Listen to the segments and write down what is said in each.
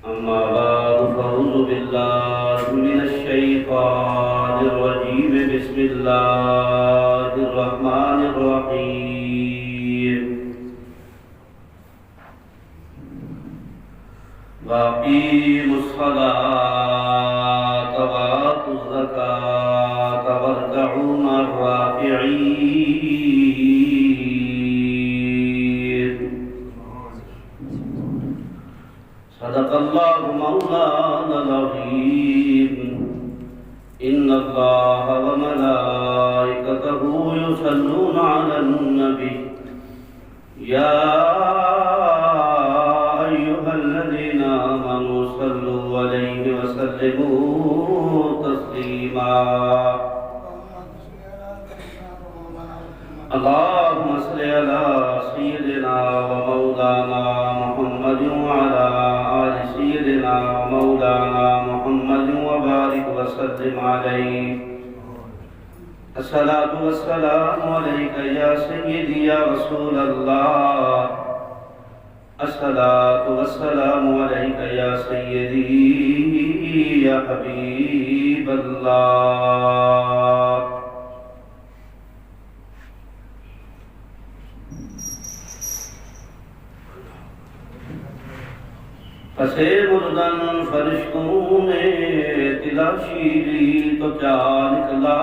أما بعد فأعوذ بالله من الشيطان الرجيم بسم الله الرحمن الرحيم وأقيموا الصلاة وآتوا الزكاة واركعوا مع الراكعين صدق الله مولانا العظيم إن الله وملائكته يصلون على النبي يا أيها الذين آمنوا صلوا عليه وسلموا تسليما اللهم صل على سيدنا ومولانا محمد وعلى آل سيدنا ومولانا محمد وبارك وسلم عليه الصلاة والسلام عليك يا سيدي يا رسول الله الصلاة والسلام عليك يا سيدي يا حبيب الله پسے مردن فرشتوں نے تلاشی لی تو کیا نکلا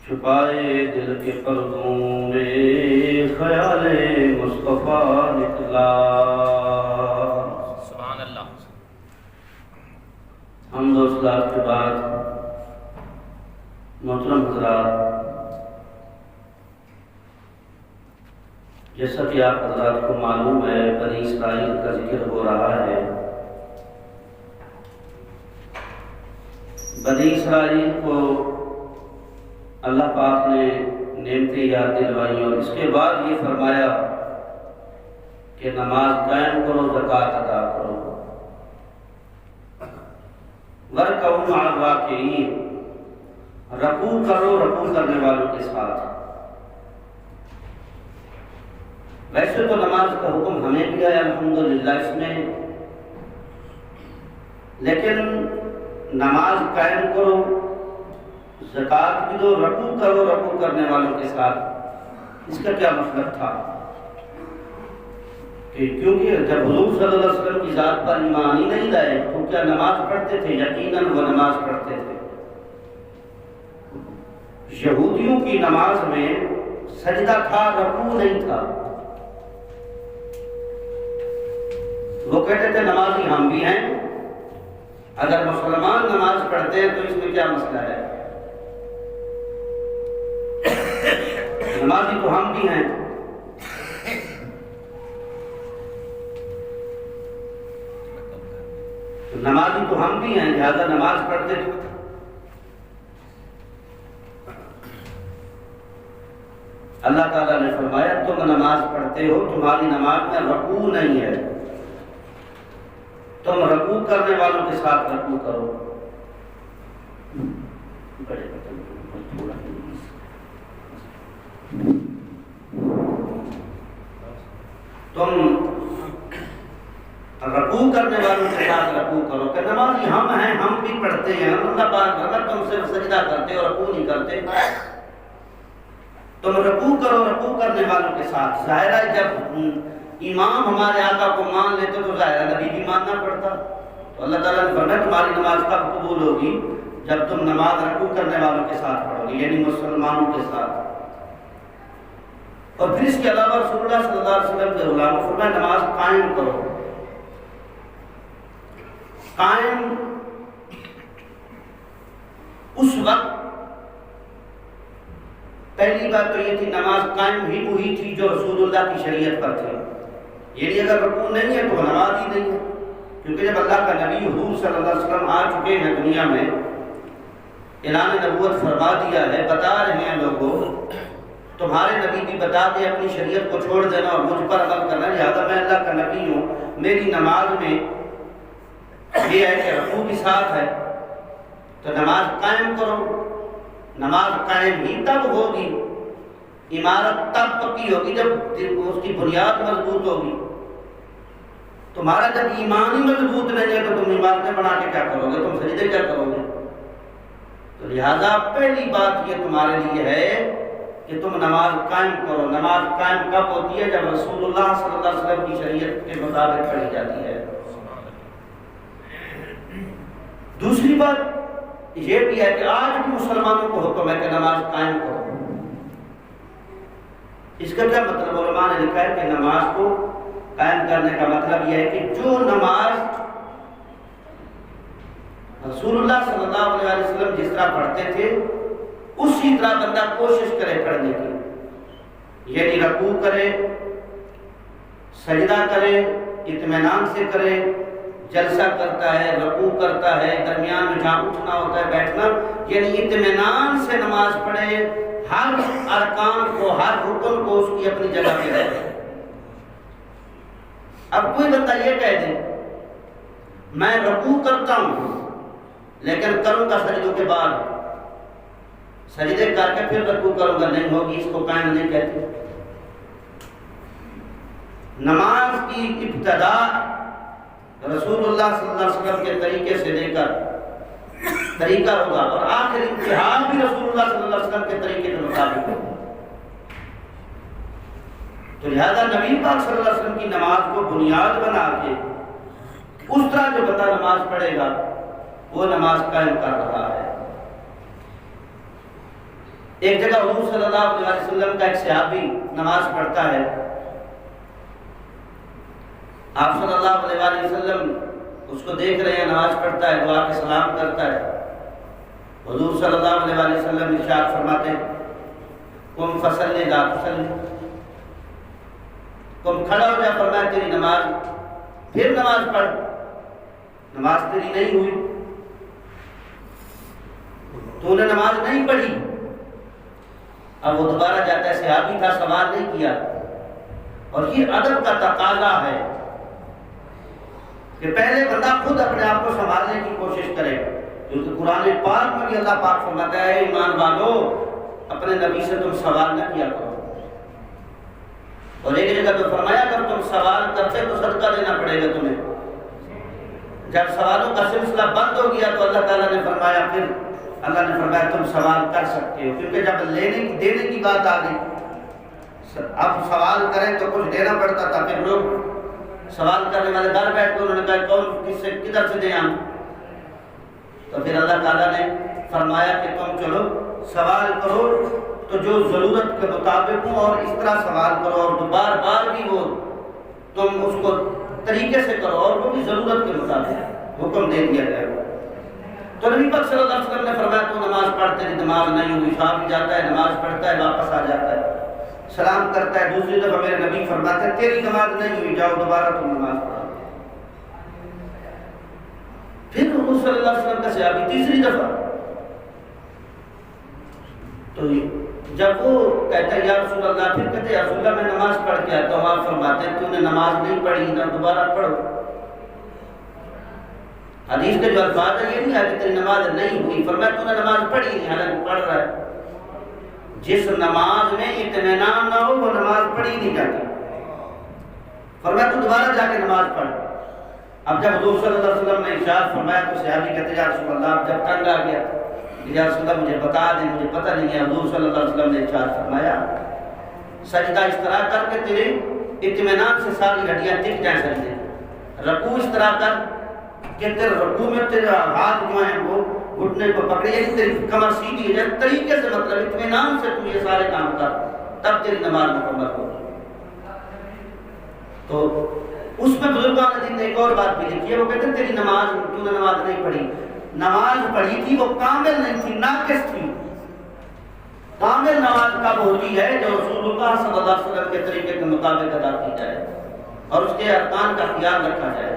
چھپائے دل کے پردوں میں خیال مصطفیٰ نکلا سبحان اللہ۔ حمد و صلات کے بعد محترم حضرات، جیسا کہ آپ حضرات کو معلوم ہے بنی اسرائیل کا ذکر ہو رہا ہے۔ بنی اسرائیل کو اللہ پاک نے نعمتیں یاد دلوائی اور اس کے بعد یہ فرمایا کہ نماز قائم کرو، زکوٰۃ ادا کرو، وارکعوا مع الراکعین، رکوع کرو رکوع کرنے والوں کے ساتھ۔ ویسے تو نماز کا حکم ہمیں بھی ہے الحمدللہ اس میں، لیکن نماز قائم کرو، زکوٰۃ بھی دو، رکوع کرو رکوع کرنے والوں کے ساتھ، اس کا کیا مطلب تھا؟ کہ کیونکہ جب حضور صلی اللہ علیہ وسلم کی ذات پر ایمان ہی نہیں لائے تو کیا نماز پڑھتے تھے؟ یقیناً وہ نماز پڑھتے تھے۔ یہودیوں کی نماز میں سجدہ تھا، رکوع نہیں تھا۔ وہ کہتے تھے نمازی ہم بھی ہیں، اگر مسلمان نماز پڑھتے ہیں تو اس میں کیا مسئلہ ہے؟ نمازی تو ہم بھی ہیں۔ نمازی تو ہم بھی ہیں، لہذا نماز پڑھتے تھے۔ اللہ تعالیٰ نے فرمایا تم نماز پڑھتے ہو، تمہاری نماز میں رکوع نہیں ہے، تم رکوع کرنے والوں کے ساتھ رکوع کرو۔ تم رکوع کرنے والوں کے ساتھ رکوع کرو کہ نمازی ہم ہیں، ہم بھی پڑھتے ہیں، اللہ پاک اگر تم صرف سجدہ کرتے اور رکوع نہیں کرتے، تم رکوع کرو رکوع کرنے والوں کے ساتھ۔ ظاہر ہے جب امام ہمارے آقا کو مان لیتے تو ظاہر نبی بھی ماننا پڑتا، تو اللہ تعالیٰ نے فرمایا تمہاری نماز کب قبول ہوگی؟ جب تم نماز رکوع کرنے والوں کے ساتھ پڑھو گی، یعنی مسلمانوں کے ساتھ۔ اور پھر اس کے علاوہ رسول اللہ صلی اللہ علیہ وسلم کے غلاموں فرمایا نماز قائم کرو۔ قائم اس وقت پہلی بات تو یہ تھی نماز قائم ہی وہی تھی جو رسول اللہ کی شریعت پر تھی، یعنی اگر رکوع نہیں ہے تو نماز ہی نہیں ہے، کیونکہ جب اللہ کا نبی حضور صلی اللہ علیہ وسلم آ چکے ہیں دنیا میں، اعلان نبوت فرما دیا ہے، بتا رہے ہیں لوگوں تمہارے نبی بھی بتا دے اپنی شریعت کو چھوڑ دینا اور مجھ پر عمل کرنا، لہٰذا میں اللہ کا نبی ہوں، میری نماز میں یہ ہے کہ رکوع بھی ساتھ ہے، تو نماز قائم کرو۔ نماز قائم ہی تب ہوگی، عمارت تب پکی ہوگی جب اس کی بنیاد مضبوط ہوگی۔ تمہارا جب ایمان ہی مضبوط نہیں ہے تو تم عبادتیں بنا کے کیا کرو گے؟ تم سجدے کیا کرو گے؟ تو لہذا پہلی بات یہ تمہارے لیے ہے کہ تم نماز قائم کرو۔ نماز قائم کب ہوتی ہے؟ جب رسول اللہ صلی اللہ علیہ وسلم کی شریعت کے مطابق پڑھی جاتی ہے۔ دوسری بات یہ بھی ہے کہ آج بھی مسلمانوں کو حکم ہے کہ نماز قائم کرو۔ اس کا کیا مطلب؟ علماء نے لکھا ہے کہ نماز کو قائم کرنے کا مطلب یہ ہے کہ جو نماز رسول اللہ صلی اللہ علیہ وسلم جس طرح پڑھتے تھے اسی طرح بندہ کوشش کرے پڑھنے کی، یعنی رکوع کرے، سجدہ کرے، اطمینان سے کرے، جلسہ کرتا ہے، رکوع کرتا ہے، درمیان میں جہاں اٹھنا ہوتا ہے بیٹھنا، یعنی اطمینان سے نماز پڑھے، ہر ارکان کو، ہر رکن کو اس کی اپنی جگہ پہ رہے۔ اب کوئی بندہ یہ کہہ دے میں رکوع کرتا ہوں لیکن کروں گا سجدوں کے بعد، سجدے کر کے پھر رکوع کروں گا، نہیں ہوگی، اس کو قائم نہیں کہتے۔ نماز کی ابتدا رسول اللہ صلی اللہ علیہ وسلم کے طریقے سے لے کر طریقہ ہوگا اور آخر انتہا بھی رسول اللہ صلی اللہ علیہ وسلم کے طریقے کے مطابق ہوگا۔ تو لہذا نبی پاک صلی اللہ علیہ وسلم کی نماز کو بنیاد بنا کے اس طرح جو بندہ نماز پڑھے گا وہ نماز قائم کر رہا ہے۔ ایک جگہ حضور صلی اللہ علیہ وسلم کا ایک صحابی نماز پڑھتا ہے، آپ صلی اللہ علیہ وسلم اس کو دیکھ رہے ہیں نماز پڑھتا ہے، وہ آ کے سلام کرتا ہے۔ حضور صلی اللہ علیہ وسلم ارشاد فرماتے ہیں قم فصلی لا تصلی، تم کھڑا ہو جا، فرمایا تیری نماز، پھر نماز پڑھ، نماز تیری نہیں ہوئی، تو نے نماز نہیں پڑھی۔ اب وہ دوبارہ جاتا ہے، صحابی تھا، سوال نہیں کیا، اور یہ ادب کا تقاضا ہے کہ پہلے بندہ خود اپنے آپ کو سنبھالنے کی کوشش کرے، کیونکہ قرآن پاک میں بھی اللہ پاک فرماتا ہے ایمان والو اپنے نبی سے تم سوال نہ کیا کرو، اور ایک جگہ تو فرمایا اگر تم سوال کرتے تو صدقہ دینا پڑے گا تمہیں۔ جب سوالوں کا سلسلہ بند ہو گیا تو اللہ تعالیٰ نے فرمایا، پھر اللہ نے فرمایا تم سوال کر سکتے ہو، کیونکہ جب دینے کی بات آ گئی، اب سوال کریں تو کچھ دینا پڑتا تھا، پھر لوگ سوال کرنے والے گھر بیٹھ کے انہوں نے کہا کون کس سے کدھر سے دیں ہم، تو پھر اللہ تعالیٰ نے فرمایا کہ تم چلو سوال کرو تو جو ضرورت کے مطابق ہوں، اور اس طرح سوال کرو، اور بار بار بھی وہ تم اس کو طریقے سے کرو، اور وہ بھی ضرورت کے مطابق حکم دے دیا گیا۔ تو نبی پاک صلی اللہ علیہ وسلم نے فرمایا تو نماز پڑھ، تیری نماز نہیں ہوئی۔ صاحب جاتا ہے، نماز پڑھتا ہے، واپس آ جاتا ہے، سلام کرتا ہے، دوسری دفعہ میرے نبی فرماتے ہیں تیری نماز نہیں ہوئی، جاؤ دوبارہ تم نماز پڑھو۔ پھر حضور صلی اللہ علیہ وسلم کا صحابی تیسری دفعہ، تو جب وہ کہتا ہے یا رسول اللہ، پھر کہتے ہیں یا رسول اللہ میں نماز پڑھ کے آتا ہوں، آپ فرماتے ہیں تو نے نماز نہیں پڑھی نہ دوبارہ پڑھو۔ حدیث کے جو الفاظ ہے یہ نہیں ہے کہ تیری نماز نہیں ہوئی، فرمایا تو نے نماز پڑھی نہیں، حالانکہ پڑھ رہا ہے۔ جس نماز میں اطمینان نہ ہو وہ نماز پڑھی نہیں جاتی، فرمایا تو دوبارہ جا کے نماز پڑھ۔ اب جب حضور صلی اللہ علیہ وسلم نے ارشاد فرمایا تو صحابی کہتے ہیں یا رسول اللہ، اب جب تنگ آ گیا یا رسول اللہ مجھے بتا دیں، مجھے پتہ نہیں ہے۔ حضور صلی اللہ علیہ وسلم نے ارشاد فرمایا سجدہ اس طرح کر کے تیرے اطمینان سے ساری ہڈیاں ٹک جائیں سجدے، رکوع اس طرح کر کہ تیرے رکوع میں تیرا ہاتھ جو ہیں وہ گھٹنے کو پکڑے، یعنی تیری کمر سیدھی ہے، جب طریقے سے مطلب اطمینان سے تم یہ سارے کام کر، تب تیری نماز مکمل ہوگی۔ تو اس میں بزرگان دین نے ایک اور بات بھی لکھی ہے، وہ کہتے ہیں تیری نماز، تو نے نماز نہیں پڑھی، نماز پڑھی تھی وہ کامل نہیں تھی، ناقص تھی۔ کامل نماز کب ہوتی ہے؟ جو رسول اللہ صلی اللہ علیہ وسلم کے طریقے کے مطابق ادا کی جائے اور اس کے ارکان کا خیال رکھا جائے۔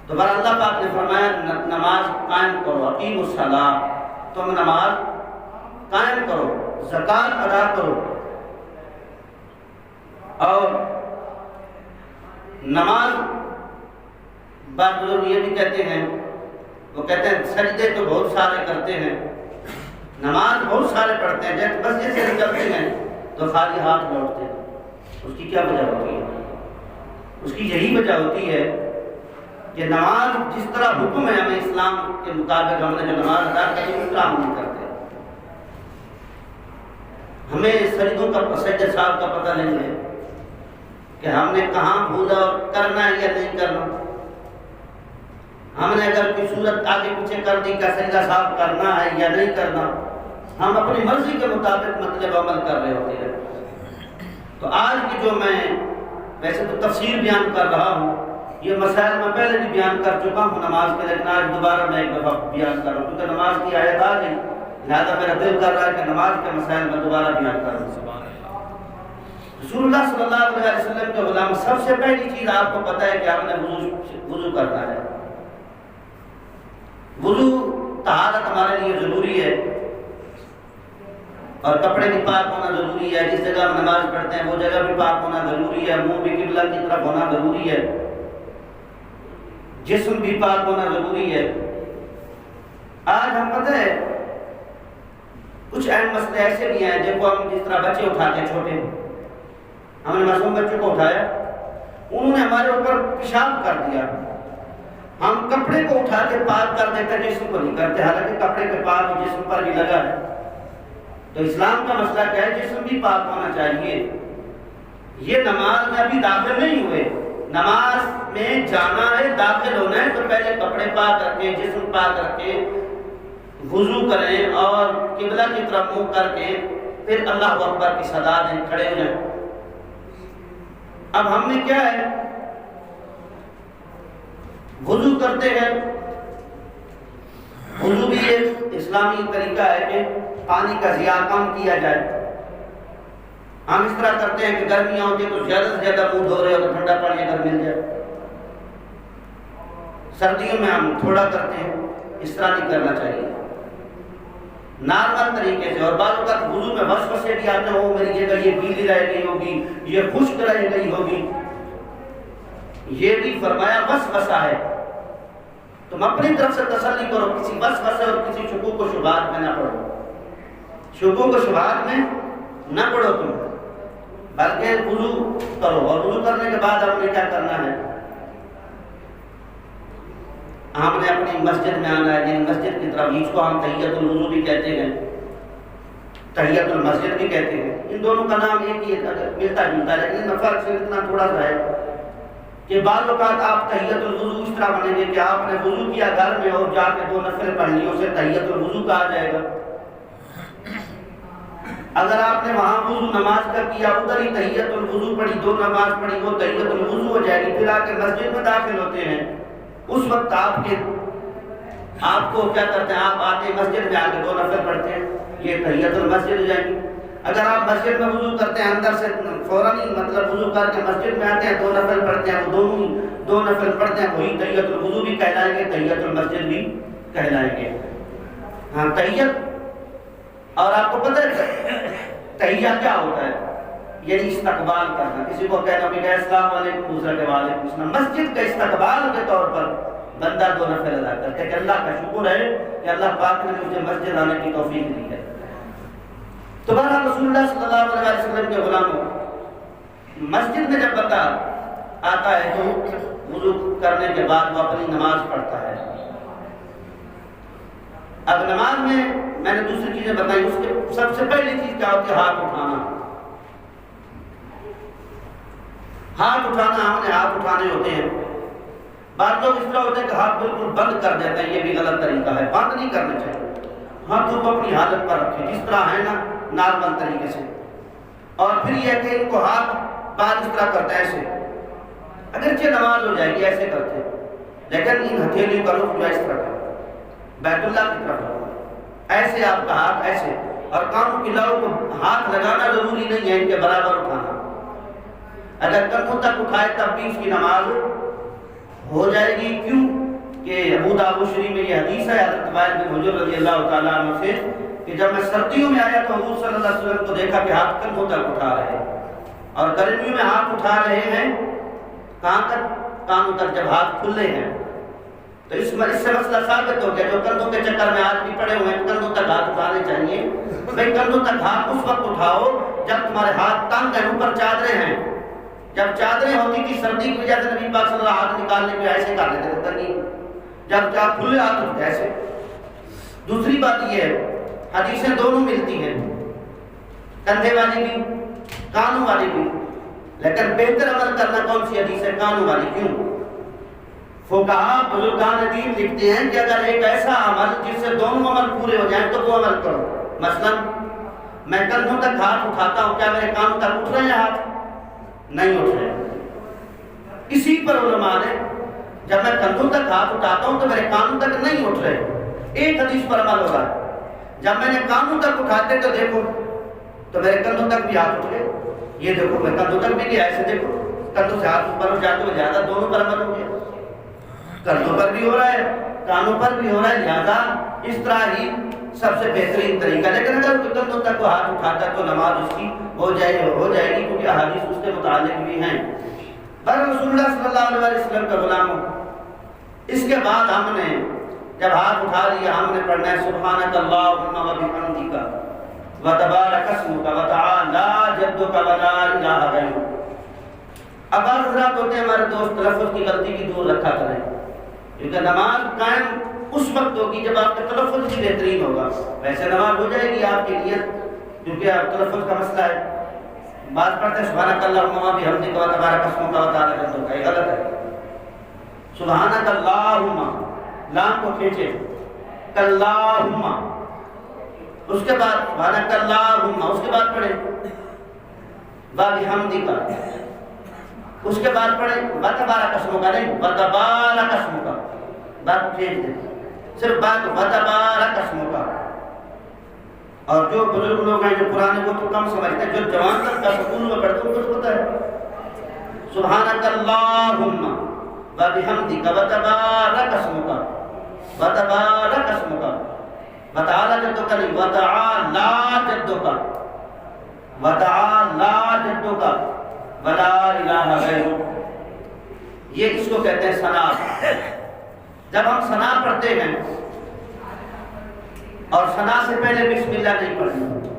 تو بہر اللہ پاک نے فرمایا نماز قائم کرو، اقیموا الصلاۃ، تم نماز قائم کرو، زکوٰۃ ادا کرو، اور نماز بعض لوگ یہ بھی کہتے ہیں، وہ کہتے ہیں سجدے تو بہت سارے کرتے ہیں، نماز بہت سارے پڑھتے ہیں، جب بس جیسے نکلتے ہیں تو خالی ہاتھ لوٹتے ہیں، اس کی کیا وجہ ہوتی ہے؟ اس کی یہی وجہ ہوتی ہے کہ نماز جس طرح حکم ہے ہمیں اسلام کے مطابق ہم نے جو نماز ادا کی اس طرح ہم نہیں کرتے. ہمیں سجدوں کا سجدہ صاحب کا پتہ نہیں ہے کہ ہم نے کہاں بھولا اور کرنا ہے یا نہیں کرنا. ہم نے اگر کوئی صورت آگے پیچھے کر دی کہ سجدہ صاحب کرنا ہے یا نہیں کرنا, ہم اپنی مرضی کے مطابق مطلب عمل کر رہے ہوتے ہیں. تو آج کی جو میں ویسے تو تفسیر بیان کر رہا ہوں, یہ مسائل میں پہلے بھی بیان کر چکا ہوں نماز کے, لیکن آج دوبارہ میں ایک دفعہ بیان کر رہا ہوں کیونکہ نماز کی آیت آ گئی, لہٰذا میرا دل کر رہا ہے کہ نماز کے مسائل میں دوبارہ بیان کر رہا ہوں. رسول اللہ صلی اللہ علیہ وسلم کے غلام, سب سے پہلی چیز آپ کو پتہ ہے کہ آپ نے وضو کرنا ہے. وضو طہارت ہمارے لیے ضروری ہے اور کپڑے بھی پاک ہونا ضروری ہے. جس جگہ ہم نماز پڑھتے ہیں وہ جگہ بھی پاک ہونا ضروری ہے. منہ بھی قبلہ کی طرف ہونا ضروری ہے. جسم بھی پاک ہونا ضروری ہے. آج ہم پتہ ہے کچھ اہم مسئلے ایسے بھی ہیں جن کو ہم جس طرح بچے اٹھاتے ہیں چھوٹے, ہم نے معصوم بچوں کو اٹھایا, انہوں نے ہمارے اوپر پیشاب کر دیا, ہم کپڑے کو اٹھا کے پاک کر دیتے ہیں, جسم کو نہیں کرتے, حالانکہ کپڑے کے پاک جسم پر بھی لگا ہے. تو اسلام کا مسئلہ کیا ہے, جسم بھی پاک ہونا چاہیے. یہ نماز میں ابھی داخل نہیں ہوئے, نماز میں جانا ہے, داخل ہونا ہے, تو پہلے کپڑے پاک رکھیں, جسم پاک رکھیں, وضو کریں اور قبلہ کی طرف منہ کر کے پھر اللہ اکبر کی صدا دیں, کھڑے ہو جائیں. اب ہم نے کیا ہے, وضو کرتے ہیں. وضو بھی ایک اسلامی طریقہ ہے کہ پانی کا ضیاع کم کیا جائے. ہم اس طرح کرتے ہیں کہ گرمیاں ہوتی ہیں تو زیادہ سے زیادہ منہ دھو رہے ہو تو ٹھنڈا پانی اگر مل جائے. سردیوں میں ہم تھوڑا کرتے ہیں, اس طرح نہیں کرنا چاہیے, نارمل طریقے سے. اور بعض اوقات وضو میں وسوسے بھی آتے ہیں, وہ میری جگہ یہ گیلی رہ گئی ہوگی, یہ خشک رہ گئی ہوگی. یہ بھی فرمایا وسوسہ ہے. تم اپنی طرف سے تسلی کرو, کسی وسوسے اور کسی شکوک و شبہات میں نہ پڑو. شکوک و شبہات میں نہ پڑو تم, بلکہ وضو کرو. اور وضو کرنے کے بعد ہم نے کیا کرنا ہے, ہم نے اپنی مسجد میں آنا ہے, یعنی مسجد کی طرف, جس کو ہم تحیۃ الوضو بھی کہتے ہیں, تحیۃ المسجد بھی کہتے ہیں. ان دونوں کا نام ایک ہی ملتا جلتا ہے, لیکن ان میں فرق صرف اتنا تھوڑا سا ہے کہ بعض اوقات آپ تحیۃ الوضو اس طرح بنیں گے کہ آپ نے وضو کیا گھر میں اور جا کے 2 نفل پڑھ لی, اسے تحیۃ الوضو کہا جائے گا. اگر آپ نے وہاں وضو نماز کا کیا, ادھر ہی تحیۃ الوضو پڑھی, 2 نماز پڑھی, وہ تحیۃ الوضو ہو جائے گی. پھر آ کے مسجد میں داخل ہوتے ہیں, اس وقت آپ کو کیا کرتے ہیں, آپ آتے ہیں مسجد میں آ کے 2 نفل پڑھتے ہیں, یہ تحیۃ المسجد ہو جائے گی. اگر آپ مسجد میں وضو کرتے ہیں, اندر سے فوراً ہی مطلب وضو کر کے مسجد میں آتے ہیں, 2 نفل پڑھتے ہیں, وہ دونوں ہی 2 نفل پڑھتے ہیں, وہی تحیۃ الوضو بھی کہلائیں گے, تحیۃ المسجد بھی کہلائیں گے. ہاں تحیت, اور آپ کو پتہ ہے تحیہ کیا ہوتا ہے, یعنی استقبال کرنا. کسی کو کہنا کہ السلام علیکم, دوسرا کہ وعلیکم السلام. مسجد کا استقبال کے طور پر بندہ 2 نفل ادا کرتے کہ اللہ کا شکر ہے کہ اللہ پاک نے مجھے مسجد آنے کی توفیق دی ہے. تو بہرحال رسول اللہ صلی اللہ علیہ وسلم کے غلاموں, مسجد میں جب بندہ آتا ہے تو وضو کرنے کے بعد وہ اپنی نماز پڑھتا ہے. اب نماز میں نے دوسری چیزیں بتائی, اس کے سب سے پہلی چیز کیا ہوتی ہے, ہاتھ اٹھانا. ہاتھ اٹھانا, ہم نے ہاتھ اٹھانے ہوتے ہیں. بعض لوگ اس طرح ہوتے ہیں کہ ہاتھ بالکل بند کر دیتے ہیں, یہ بھی غلط طریقہ ہے, بند نہیں کرنا چاہیے. ہاتھوں کو اپنی حالت پر رکھیں جس طرح ہے نا, نارمل طریقے سے. اور پھر یہ کہ ان کو ہاتھ بعد اس طرح کرتا ہے ایسے, اگرچہ نماز ہو جائے گی ایسے کرتے ہیں, لیکن ان ہتھیلیوں کا رخ جو اس طرح بیت اللہ کی طرف ایسے, آپ کا ہاتھ ایسے, اور کانوں کی لو کو ہاتھ لگانا ضروری نہیں ہے, ان کے برابر اٹھانا. اگر کندھوں تک اٹھائے تب بھی اس کی نماز ہو جائے گی. کیوں کہ ابو داؤد شریف میں یہ حدیث ہے حضرت وائل بن حجر رضی اللہ تعالیٰ عنہ سے کہ جب میں سردیوں میں آیا تو حضور صلی اللہ علیہ وسلم کو دیکھا کہ ہاتھ کندھوں تک اٹھا رہے ہیں, اور گرمیوں میں ہاتھ اٹھا رہے ہیں کہاں تک, کانوں تک, جب ہاتھ کھلے ہیں. تو اس سے مسئلہ ثابت ہو گیا. جو کندھوں کے چکر میں آج بھی پڑے ہوئے ہیں, کندھوں تک ہاتھ اٹھانے چاہیے. بھائی کندھوں تک ہاتھ اس وقت اٹھاؤ جب تمہارے ہاتھ تنگ ہیں, اوپر چادریں ہیں, جب چادریں ہوتی تھی سردی کی وجہ سے نبی پاک صلی اللہ علیہ وسلم ہاتھ نکالنے کے ایسے کر لیتے تھے ترغیب، جب کھلے ہاتھ ہوتے ایسے۔ دوسری بات یہ ہے حدیثیں دونوں ملتی ہیں، کندھے والی بھی کانوں والی بھی، لیکن بہتر عمل کرنا کون سی حدیث ہے؟ کانوں والی۔ کیوں؟ فقہا بزرگان دین لکھتے ہیں کہ اگر ایک ایسا عمل جس سے دونوں عمل پورے ہو جائیں تو وہ عمل کرو۔ مثلا میں کندھوں تک ہاتھ اٹھاتا ہوں، کیا میرے کانوں تک اٹھ رہے ہیں ہاتھ؟ نہیں اٹھ رہے۔ اسی پر علماء نے جب میں کندھوں تک ہاتھ اٹھاتا ہوں تو میرے کانوں تک نہیں اٹھ رہے، ایک حدیث پر عمل ہو رہا ہے۔ جب میں نے کانوں تک اٹھاتے تو دیکھو تو میرے کندھوں تک بھی ہاتھ اٹھ گئے، یہ دیکھو میں کندھوں تک بھی گیا، ایسے دیکھو کندھوں سے ہاتھ اوپر اٹھ جاتے ہوئے زیادہ، دونوں پر عمل ہو گیا، کندھوں پر بھی ہو رہا ہے کانوں پر بھی ہو رہا ہے، لہذا اس طرح ہی سب سے بہترین طریقہ۔ لیکن اگر کندھوں تک وہ ہاتھ اٹھاتا تو نماز اس کی ہو جائے گی، کیونکہ احادیث اس کے متعلق بھی ہیں۔ پر رسول اللہ صلی اللہ علیہ وسلم کا غلام ہو، اس کے بعد ہم نے جب ہاتھ اٹھا لیا ہم نے پڑھنا ہے سبحانک اللہم و بحمدک وتبارک اسمک وتعالی جدک ولا الہ غیرک۔ اب حضرات ہوتے ہیں ہمارے دوست، تلفظ کی غلطی کی دور رکھا کریں، کیونکہ نماز قائم اس وقت ہوگی جب آپ کا تلفظ بھی بہترین ہوگا۔ ویسے نماز ہو جائے گی آپ کی نیت، کیونکہ آپ تلفظ کا مسئلہ ہے۔ بات پڑھتے ہیں سبحانک اللہم و بحمدک وتبارک اسمک وتعالی جدک، یہ غلط ہے۔ سبحانک اللہم، لام کو کھینچے، کلہم، اس کے بعد سبحانک اللہم، اس کے بعد پڑھیں وبحمدک، اس کے بعد پڑھیں وتبارک اسمک، نہیں وتبارک اسمک، بات کھینچ دیں، صرف بات وتبارک اسمک۔ اور جو بزرگ لوگ ہیں جو پرانے کو تو کم سمجھتے ہیں، جو جوان تک کا سکون میں پڑھتے ہیں کچھ ہوتا ہے سبحانک اللہم وبحمدک وتبارک اسمک وتبارک اسمک وتعالی جدک، نہیں وتعالی جدک، وتعالی جدک ولا الہ غیرک۔ یہ اس کو کہتے ہیں ثنا۔ جب ہم ثنا پڑھتے ہیں اور ثنا سے پہلے بسم اللہ نہیں پڑھنی،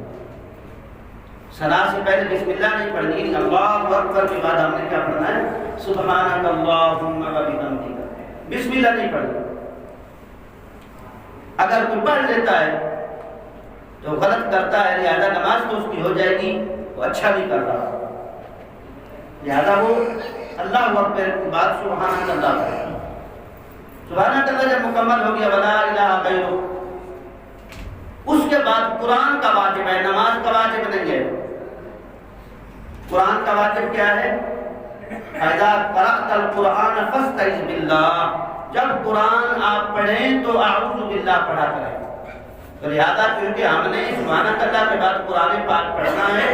ثنا سے پہلے بسم اللہ نہیں پڑھنی، اللہ اکبر کے بعد ہم نے کیا پڑھنا ہے؟ سبحانک اللہم وبحمدک، بسم اللہ نہیں پڑھنی۔ اگر کوئی پڑھ لیتا ہے تو غلط کرتا ہے، لہذا نماز تو اس کی ہو جائے گی، وہ اچھا نہیں کر رہا، لہذا وہ اللہ اکبر کے بعد سبحانک اللہ پڑھے۔ سبحانک اللہ جب مکمل ہو گیا ولا الہ غیرک، اس کے بعد قرآن کا واجب ہے، نماز کا واجب نہیں ہے۔ قرآن کا واجب کیا ہے؟ اذا قرأت القرآن فاستعذ باللہ، جب قرآن آپ پڑھیں تو اعوذ باللہ پڑھا کریں۔ تو لہذا کیونکہ ہم نے سبحانک اللہ کے بعد قرآن پاک پڑھنا ہے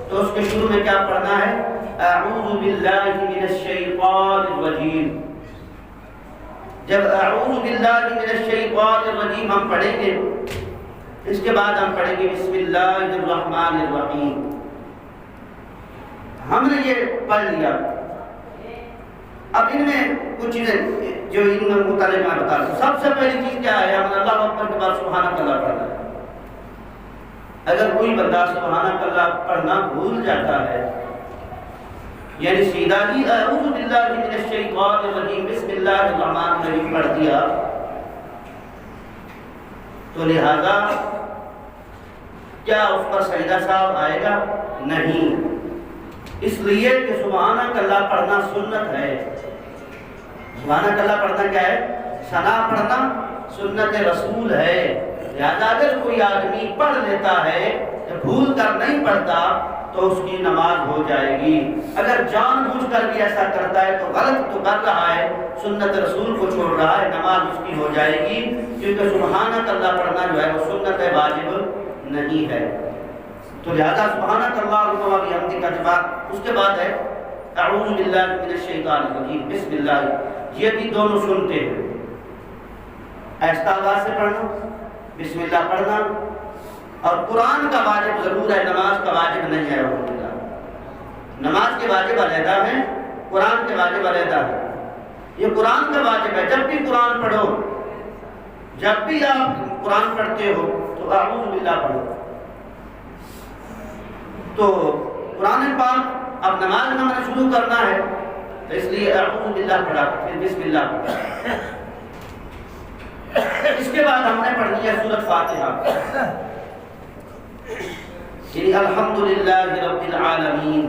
تو اس کے شروع میں کیا پڑھنا ہے؟ اعوذ باللہ من الشیطان الرجیم۔ جب اعوذ باللہ من الشیطان الرجیم ہم پڑھیں گے، اس کے بعد ہم پڑھیں گے بسم اللہ الرحمن الرحیم۔ ہم نے یہ پڑھ لیا، اب ان میں کچھ چیزیں جو ان میں متعلق میں بتا رہا ہوں۔ سب سے پہلی چیز کیا ہے؟ ہم نے اللہ اکبر کے بعد سبحانک اللہ پڑھنا ہے۔ اگر کوئی بندہ سبحانک اللہ پڑھنا بھول جاتا ہے، یعنی سیدھا ہی اعوذ باللہ من الشیطان الرجیم بسم اللہ الرحمن الرحیم پڑھ دیا، تو لہذا کیا اس پر سجدہ صاحب آئے گا؟ نہیں، اس لیے کہ سبحانک اللہ پڑھنا سنت ہے۔ سبحانک اللہ پڑھنا کیا ہے؟ ثنا پڑھنا سنت رسول ہے، لہذا اگر کوئی آدمی پڑھ لیتا ہے بھول کر نہیں پڑھتا تو اس کی نماز ہو جائے گی۔ اگر جان بوجھ کر بھی ایسا کرتا ہے تو غلط تو کر رہا ہے، سنت رسول کو چھوڑ رہا ہے، نماز اس کی ہو جائے گی، کیونکہ سبحانک اللہ پڑھنا جو ہے وہ سنت ہے، واجب نہیں ہے۔ تو لہذا سبحانک اللہم و بحمدک کا جواب، اس کے بعد ہے اعوذ باللہ من الشیطان الرجیم بسم اللہ۔ یہ بھی دونوں سنتے ہیں، آہستہ آواز سے پڑھنا، بسم اللہ پڑھنا، اور قرآن کا واجب ضرور ہے، نماز کا واجب نہیں ہے۔ نماز کے واجب علیحدہ ہیں، قرآن کے واجب علیحدہ ہیں۔ یہ قرآن کا واجب ہے، جب بھی قرآن پڑھو، جب بھی آپ قرآن پڑھتے ہو تو اعوذ باللہ پڑھو۔ تو قرآن پاک اب نماز میں نے شروع کرنا ہے تو اس لیے اعوذ باللہ پڑھا، پھر بسم اللہ پڑھا۔ اس کے بعد ہم نے پڑھنی ہے سورۃ فاتحہ، یعنی الحمدللہ رب العالمین۔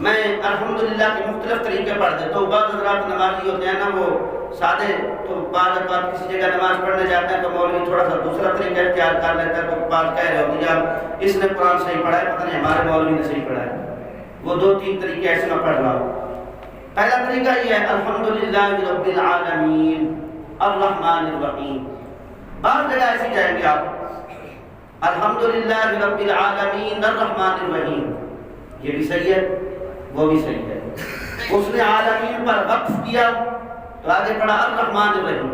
میں الحمدللہ کے مختلف طریقے پڑھ دیتا ہوں۔ بعض حضرات نمازی ہوتے ہیں نا وہ سادے، تو بعض اوقات کسی جگہ نماز پڑھنے جاتے ہیں تو مولوی تھوڑا سا دوسرا طریقہ اختیار کر لیتا ہے، تو بعض کہہ رہے ہوتے ہیں یار اس نے قرآن صحیح پڑھا ہے، پتہ نہیں ہمارے مولوی نے صحیح پڑھا ہے۔ وہ 2-3 طریقے ایسے میں پڑھ رہا ہوں۔ پہلا طریقہ یہ ہے الحمدللہ رب العالمین الرحمن الرحیم۔ بعض جگہ ایسی جائیں گے آپ الحمدللہ رب العالمین الرحمن الرحیم، یہ بھی صحیح ہے، وہ بھی صحیح ہے۔ اس نے عالمین پر وقف کیا تو آگے پڑھا الرحمن الرحیم۔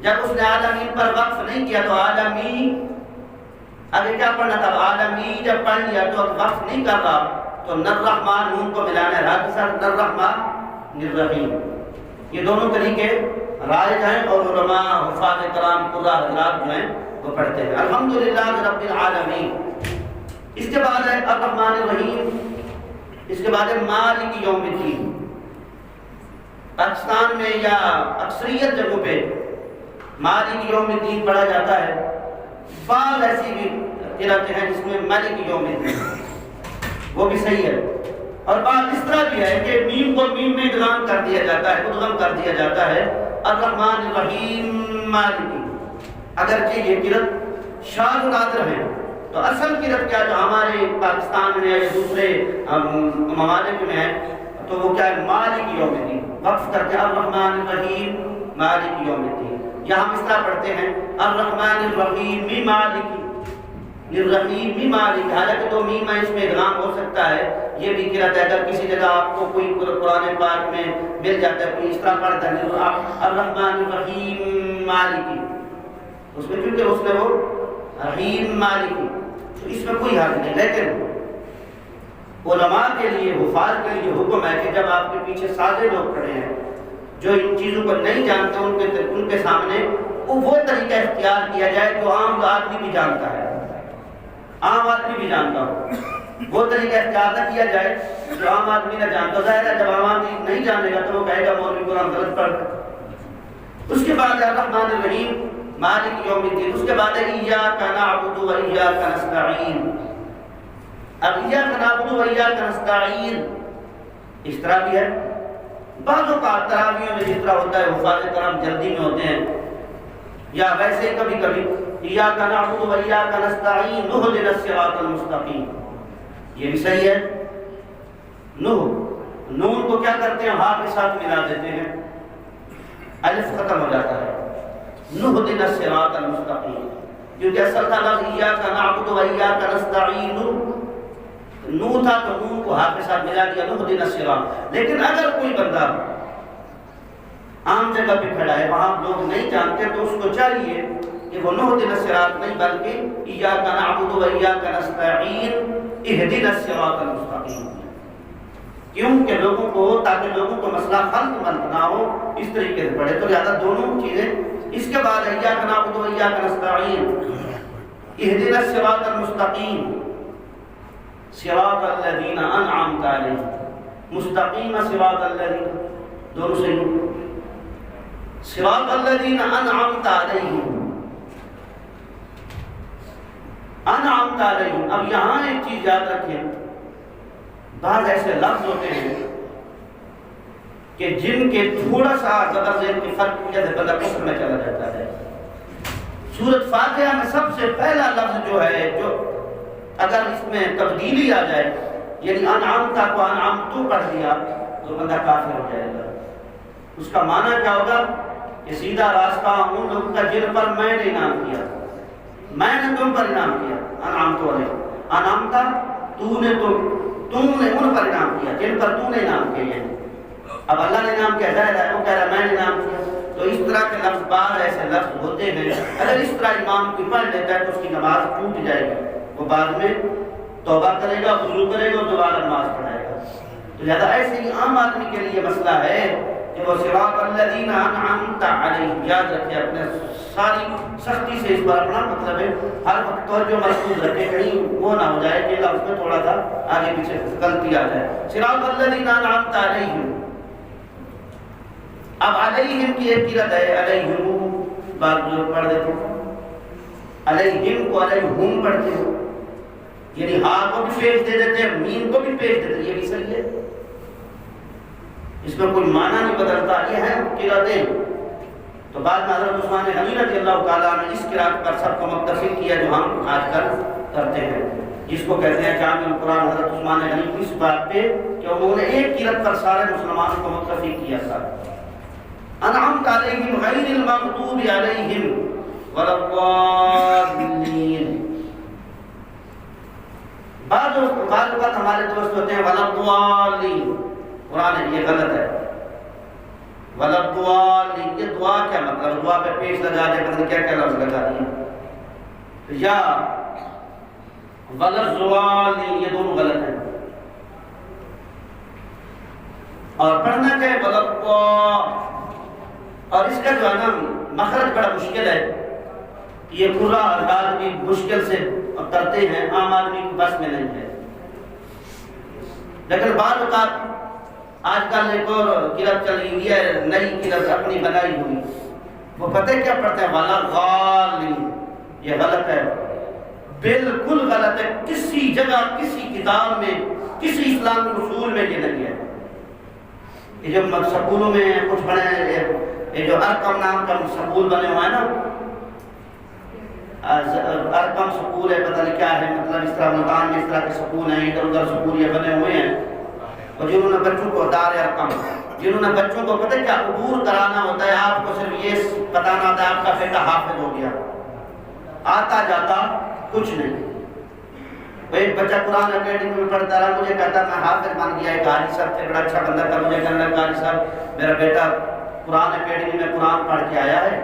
جب اس نے عالمین پر وقف نہیں کیا تو عالمین، آگے کیا پڑھنا تھا؟ عالمین جب پڑھ لیا تو اب وقف نہیں کر رہا تو الرحمن نون کو ملانا ہے را کے ساتھ، الرحمن الرحیم۔ یہ دونوں طریقے رائج ہیں اور علماء حفاظ کرام قراء حضرات جو ہیں وہ پڑھتے ہیں الحمدللہ رب العالمین۔ اس کے بعد ہے الرحمن الرحیم، اس کے بعد ہے مالک یوم الدین۔ پاکستان میں یا اکثریت جگہوں پہ مالک یوم الدین پڑھا جاتا ہے، بعض ایسی بھی قرأتیں ہیں جس میں مالک یوم الدین، وہ بھی صحیح ہے۔ اور بات اس طرح بھی ہے کہ میم کو میم میں ادغام کر دیا جاتا ہے، ادغام کر دیا جاتا ہے الرحمن الرحیم مالکی، اگرچہ یہ قرأت شاذ و نادر ہے۔ تو اصل قرأت کیا جو ہمارے پاکستان میں یا دوسرے ممالک میں ہے تو وہ کیا ہے؟ مالک یوم الدین، وقف کر کے الرحمن الرحیم مالک یوم الدین۔ یا ہم اس طرح پڑھتے ہیں الرحمن الرحیم مالکی الرحیم مالک، حالانکہ تو میم ہے، اس میں ادغام ہو سکتا ہے، یہ بھی قرأت ہے۔ اگر کسی جگہ آپ کو کوئی قرآن پاک میں مل جاتا ہے کوئی اس طرح پڑھتا ہے تو الرحمن الرحیم مالکی، اس میں کیونکہ اس نے وہ رحیم مالکی، تو اس میں کوئی حرج نہیں۔ لیکن علماء کے لیے، حفاظ کے لیے حکم ہے کہ جب آپ کے پیچھے سادے لوگ کھڑے ہیں جو ان چیزوں کو نہیں جانتے، ان کے سامنے وہ طریقہ اختیار کیا جائے جو عام آدمی بھی جانتا ہے، عام آدمی بھی جانتا ہو، وہ طریقہ اختیار نہ کیا جائے جو عام آدمی نہ جانتا۔ ظاہر ہے جب عام آدمی نہیں جانے گا تو وہ کہے گا مولوی قرآن غلط پڑھ۔ اس کے بعد الرحمن الرحیم مالک یوم الدین، اس کے بعد ایاک نعبد و ایاک نستعین۔ اب ایاک نعبد و ایاک نستعین اس طرح بھی ہے، بعض اوقات تراویح میں جس طرح ہوتا ہے حفاظ کرام جلدی میں ہوتے ہیں، یا ویسے کبھی کبھی ایاک نعبد و ایاک نستعین اہدنا الصراط المستقیم، یہ بھی صحیح ہے۔ نون کو کیا کرتے ہیں؟ ہاں کے ساتھ ملا دیتے ہیں، الف ختم ہو جاتا ہے، اہدنا الصراط المستقیم، کیونکہ اصل تھا لفظ ایاک نعبد و ایاک نستعین، نون تھا تو نون کو ہاں کے ساتھ ملا دیا اہدنا الصراط۔ لیکن اگر کوئی بندہ عام جگہ پہ کھڑا ہے، وہاں لوگ نہیں جانتے، تو اس کو چاہیے کہ وہ اہدنا الصراط نہیں بلکہ ایاک نعبد و ایاک نستعین اہدنا الصراط المستقیم، کیونکہ لوگوں کو، تاکہ لوگوں کو مسئلہ خلط ملط نہ ہو، اس طریقے سے پڑھے۔ تو لہٰذا دونوں چیزیں۔ اس کے بعد ایاک نعبد و ایاک نستعین اہدنا الصراط المستقیم صراط الذین انعمت علیہم، مستقیم صراط الذین، دونوں صحیح، صراط الذین انعمت علیہم، انعمت علیہم۔ اب یہاں ایک چیز یاد رکھیں، بعض ایسے لفظ ہوتے ہیں کہ جن کے تھوڑا سا زبر زیر کی فرق کی وجہ سے بندہ کفر میں چلا جاتا ہے۔ سورۃ فاتحہ میں سب سے پہلا لفظ جو ہے، جو اگر اس میں تبدیلی آ جائے، یعنی انعمت کو انعمتو پڑھ دیا تو بندہ کافر ہو جائے گا۔ اس کا معنی کیا ہوگا کہ سیدھا راستہ ان لوگوں کا جن پر میں نے انعام کیا، میں نے تم پر انعام کیا، انعمتو علیہم، انعمتا تو نے ان پر انعام کیا جن پر تو نے انعام کیا۔ اب اللہ نے انعام کیا، ظاہر ہے وہ کہہ رہا میں نے انعام کیا۔ تو اس طرح کے لفظ، بعض ایسے لفظ ہوتے ہیں، اگر اس طرح امام کوئی پڑھ لیتا ہے تو اس کی نماز ٹوٹ جائے گی، وہ بعد میں توبہ کرے گا، وضو کرے گا، دوبارہ نماز پڑھائے گا۔ تو لہذا ایسے ہی عام آدمی کے لیے مسئلہ ہے کہ وہ صراط الذین انعمت علیہم، یاد رکھے اپنے ساری سختی سے اس پر اپنا مطلب ہے ہر وقت توجہ مرکوز رکھے، کہیں وہ نہ ہو جائے کہ لفظ میں تھوڑا سا آگے پیچھے غلطی آ جائے۔ صراط الذین انعمت علیہم، اب علیہم کی ایک قرأت ہے علیہم، بعض لوگ پڑھ دیتے ہیں علیہم کو علیہم پڑھتے ہیں، یعنی ہاں کو بھی پیش دے دیتے ہیں، میم کو بھی پیش دیتے ہیں، یہ بھی صحیح ہے، اس میں کوئی معنی نہیں بدلتا، یہ ہے قرأتیں۔ تو بعد میں حضرت عثمان غنی رضی اللہ تعالیٰ نے اس قرأت پر سب کو متفق کیا جو ہم آج کل کرتے ہیں، جس کو کہتے ہیں جامع القرآن۔ حضرت عثمان غنی اس بات پہ کہ انہوں نے ایک قرأت پر سارے مسلمانوں کو متفق کیا تھا، انعمت علیہم غیر المغضوب علیہم ولا الضالین۔ بعض اوقات ہمارے دوست ہوتے ہیں ولا الضالین، قرآن یہ غلط ہے، ولا الضالین، یہ دعا کیا مطلب؟ دعا پہ پیش لگا دے، پتہ نہیں کیا کیا لفظ لگا دیا، یا ولا الضالین، یہ دونوں غلط ہیں۔ اور پڑھنا چاہے ولا الضالین، اور اس کا جو ہے نا مخرج بڑا مشکل ہے، یہ پورا آدمی مشکل سے کرتے ہیں، عام آدمی کو بس میں نہیں ہے۔ لیکن بعض اوقات آج کل ایک اور قرأت چلی ہوئی ہے، نئی قرأت اپنی بنائی ہوئی، وہ پتہ کیا پڑھتے ہیں ولا الضالین، یہ غلط ہے، بالکل غلط ہے، کسی جگہ کسی کتاب میں کسی اسلامی اصول میں یہ نہیں ہے۔ یہ جو سکولوں میں کچھ بنے، یہ جو ارکم نام کا سکول بنے ہوئے ہیں نا، ارکم سکول ہے، پتہ نہیں کیا ہے، مطلب اس طرح ملتان میں اس طرح کے سکول ہیں، ادھر ادھر سکول یہ بنے ہوئے ہیں، اور جنہوں نے بچوں کو دار ارکم، جنہوں نے بچوں کو پتہ کیا عبور کرانا ہوتا ہے، آپ کو صرف یہ بتانا ہوتا ہے آپ کا بیٹا حافظ ہو گیا، آتا جاتا کچھ نہیں۔ ایک بچہ قرآن اکیڈمی میں پڑھتا رہا، مجھے کہتا میں حافظ بن گیا، ایک حاجی صاحب تھے، بڑا اچھا بندہ تھا، مجھے کہنے لگا حاجی صاحب میرا بیٹا قرآن اکیڈمی میں قرآن پڑھ کے آیا ہے،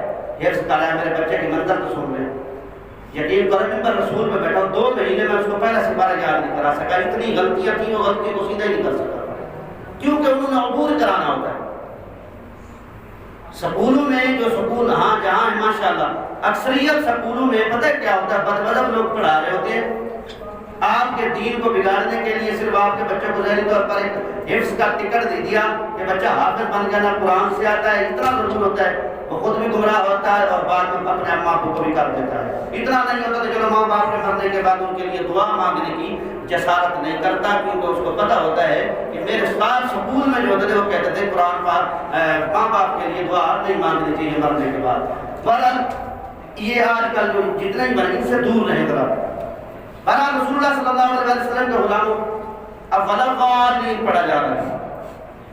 حفظ کرا ہے، میرے بچے کی منظر تو سن رہے ہیں۔ یقین کریں ممبر رسول میں بیٹھا 2 مہینے میں اس کو پہلا سپارہ یاد نہیں کرا سکا، اتنی غلطیاں تھیں، وہ غلطی کو سیدھا ہی نہیں کر سکا، کیونکہ انہوں نے عبور کرانا ہوتا ہے۔ سکولوں میں جو سکول ہاں جہاں ہے ماشاءاللہ، اکثریت سکولوں میں پتہ کیا ہوتا ہے، بدمذہب لوگ پڑھا رہے ہوتے ہیں، آپ کے دین کو بگاڑنے کے لیے صرف آپ کے بچے کو ذہنی طور پر ایک حفظ کا ٹکٹ دے دیا کہ بچہ حافظ بن گیا، نہ قرآن سے آتا ہے، اتنا ضرور ہوتا ہے، وہ خود بھی گمراہ ہوتا ہے اور بعد میں اپنے اماں ابو کو بھی کر دیتا ہے۔ اتنا نہیں ہوتا کہ چلو ماں باپ کے مرنے کے بعد ان کے لیے دعا مانگنے کی جسارت نہیں کرتا، کیونکہ اس کو پتہ ہوتا ہے کہ میرے استاد سکول میں جو ہوتے تھے وہ کہتے تھے قرآن پاک ماں باپ کے لیے دعا نہیں مانگنی چاہیے مرنے کے بعد۔ بہرحال یہ آج کل جو جتنے ہی بنے ان سے دور رہیں ذرا۔ بہرحال رسول اللہ صلی اللہ علیہ وسلم کے غلاموں اب ولا الضالین پڑھا جا رہا ہے،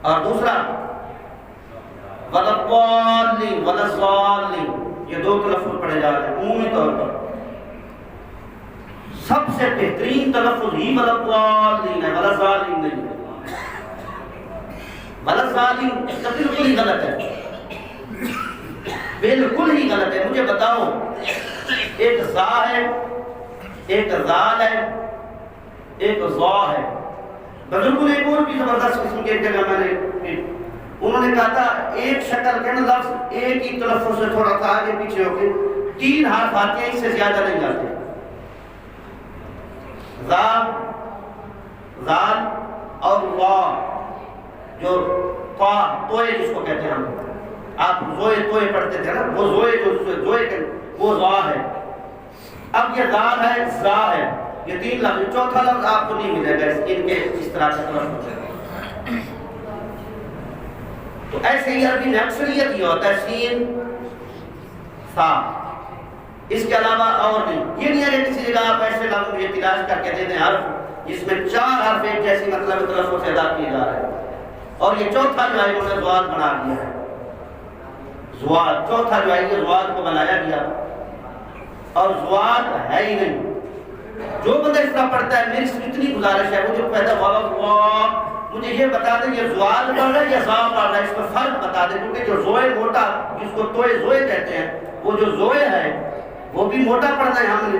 اور دوسرا ولا الضالین ولا الضالین، یہ 2 تلفظ پڑھے جا رہے ہیں عمومی طور پر۔ سب سے بہترین تلفظ ہی ولا الضالین ہے، ولا الضالین نہیں ہے۔ ولا الضالین بالکل ہی غلط ہے، بالکل ہی غلط ہے۔ مجھے بتاؤ، ایک زا ہے، ایک زال ہے، ایک ضا ہے۔ بزرگوں نے ایک اور بھی زبردست قسم کی ایک جگہ میں نے انہوں نے کہا تھا ایک شکل کے لفظ ایک ہی تلفظ سے تھوڑا سا آگے پیچھے ہو کے 3 حرف آتے ہیں، اس سے زیادہ نہیں آتے۔ زال اور وا، جو توئے جس کو کہتے ہیں ہم، آپ زوئے توئے پڑھتے تھے نا، وہ زوئے جو زوئے کے وہ ضا ہے۔ اب یہ زال ہے، زا ہے، یہ 3 لفظ، چوتھا لفظ آپ کو نہیں ملے گا ان کے اس طرح سے تلفظ۔ تو ایسے ہی عربی میں اکثریت یہ ہوتا ہے سین سا، اس کے علاوہ اور نہیں۔ یہ نہیں ہے کہ کسی جگہ آپ ایسے لفظ مجھے تلاش کر کے دے دیں حرف جس میں 4 حرف ایک جیسی مطلب تلفظ سے ادا کیے جا رہے ہیں، اور یہ چوتھا جو ہے انہوں نے زواد بنا دیا ہے۔ زواد چوتھا جو ہے یہ زواد کو بنایا گیا، اور زواد ہے ہی نہیں۔ جو بندہ اس طرح پڑھتا ہے، میری اتنی گزارش ہے، وہ جو پیدا ہوا مجھے یہ بتا دیں یہ زوال پڑھ رہا ہے یا زا پڑھ رہا ہے، اس میں فرق بتا دیں، کیونکہ جو زوئے موٹا جس کو توئے زوئے کہتے ہیں، وہ جو زوئے ہے وہ بھی موٹا پڑھنا ہے ہم نے،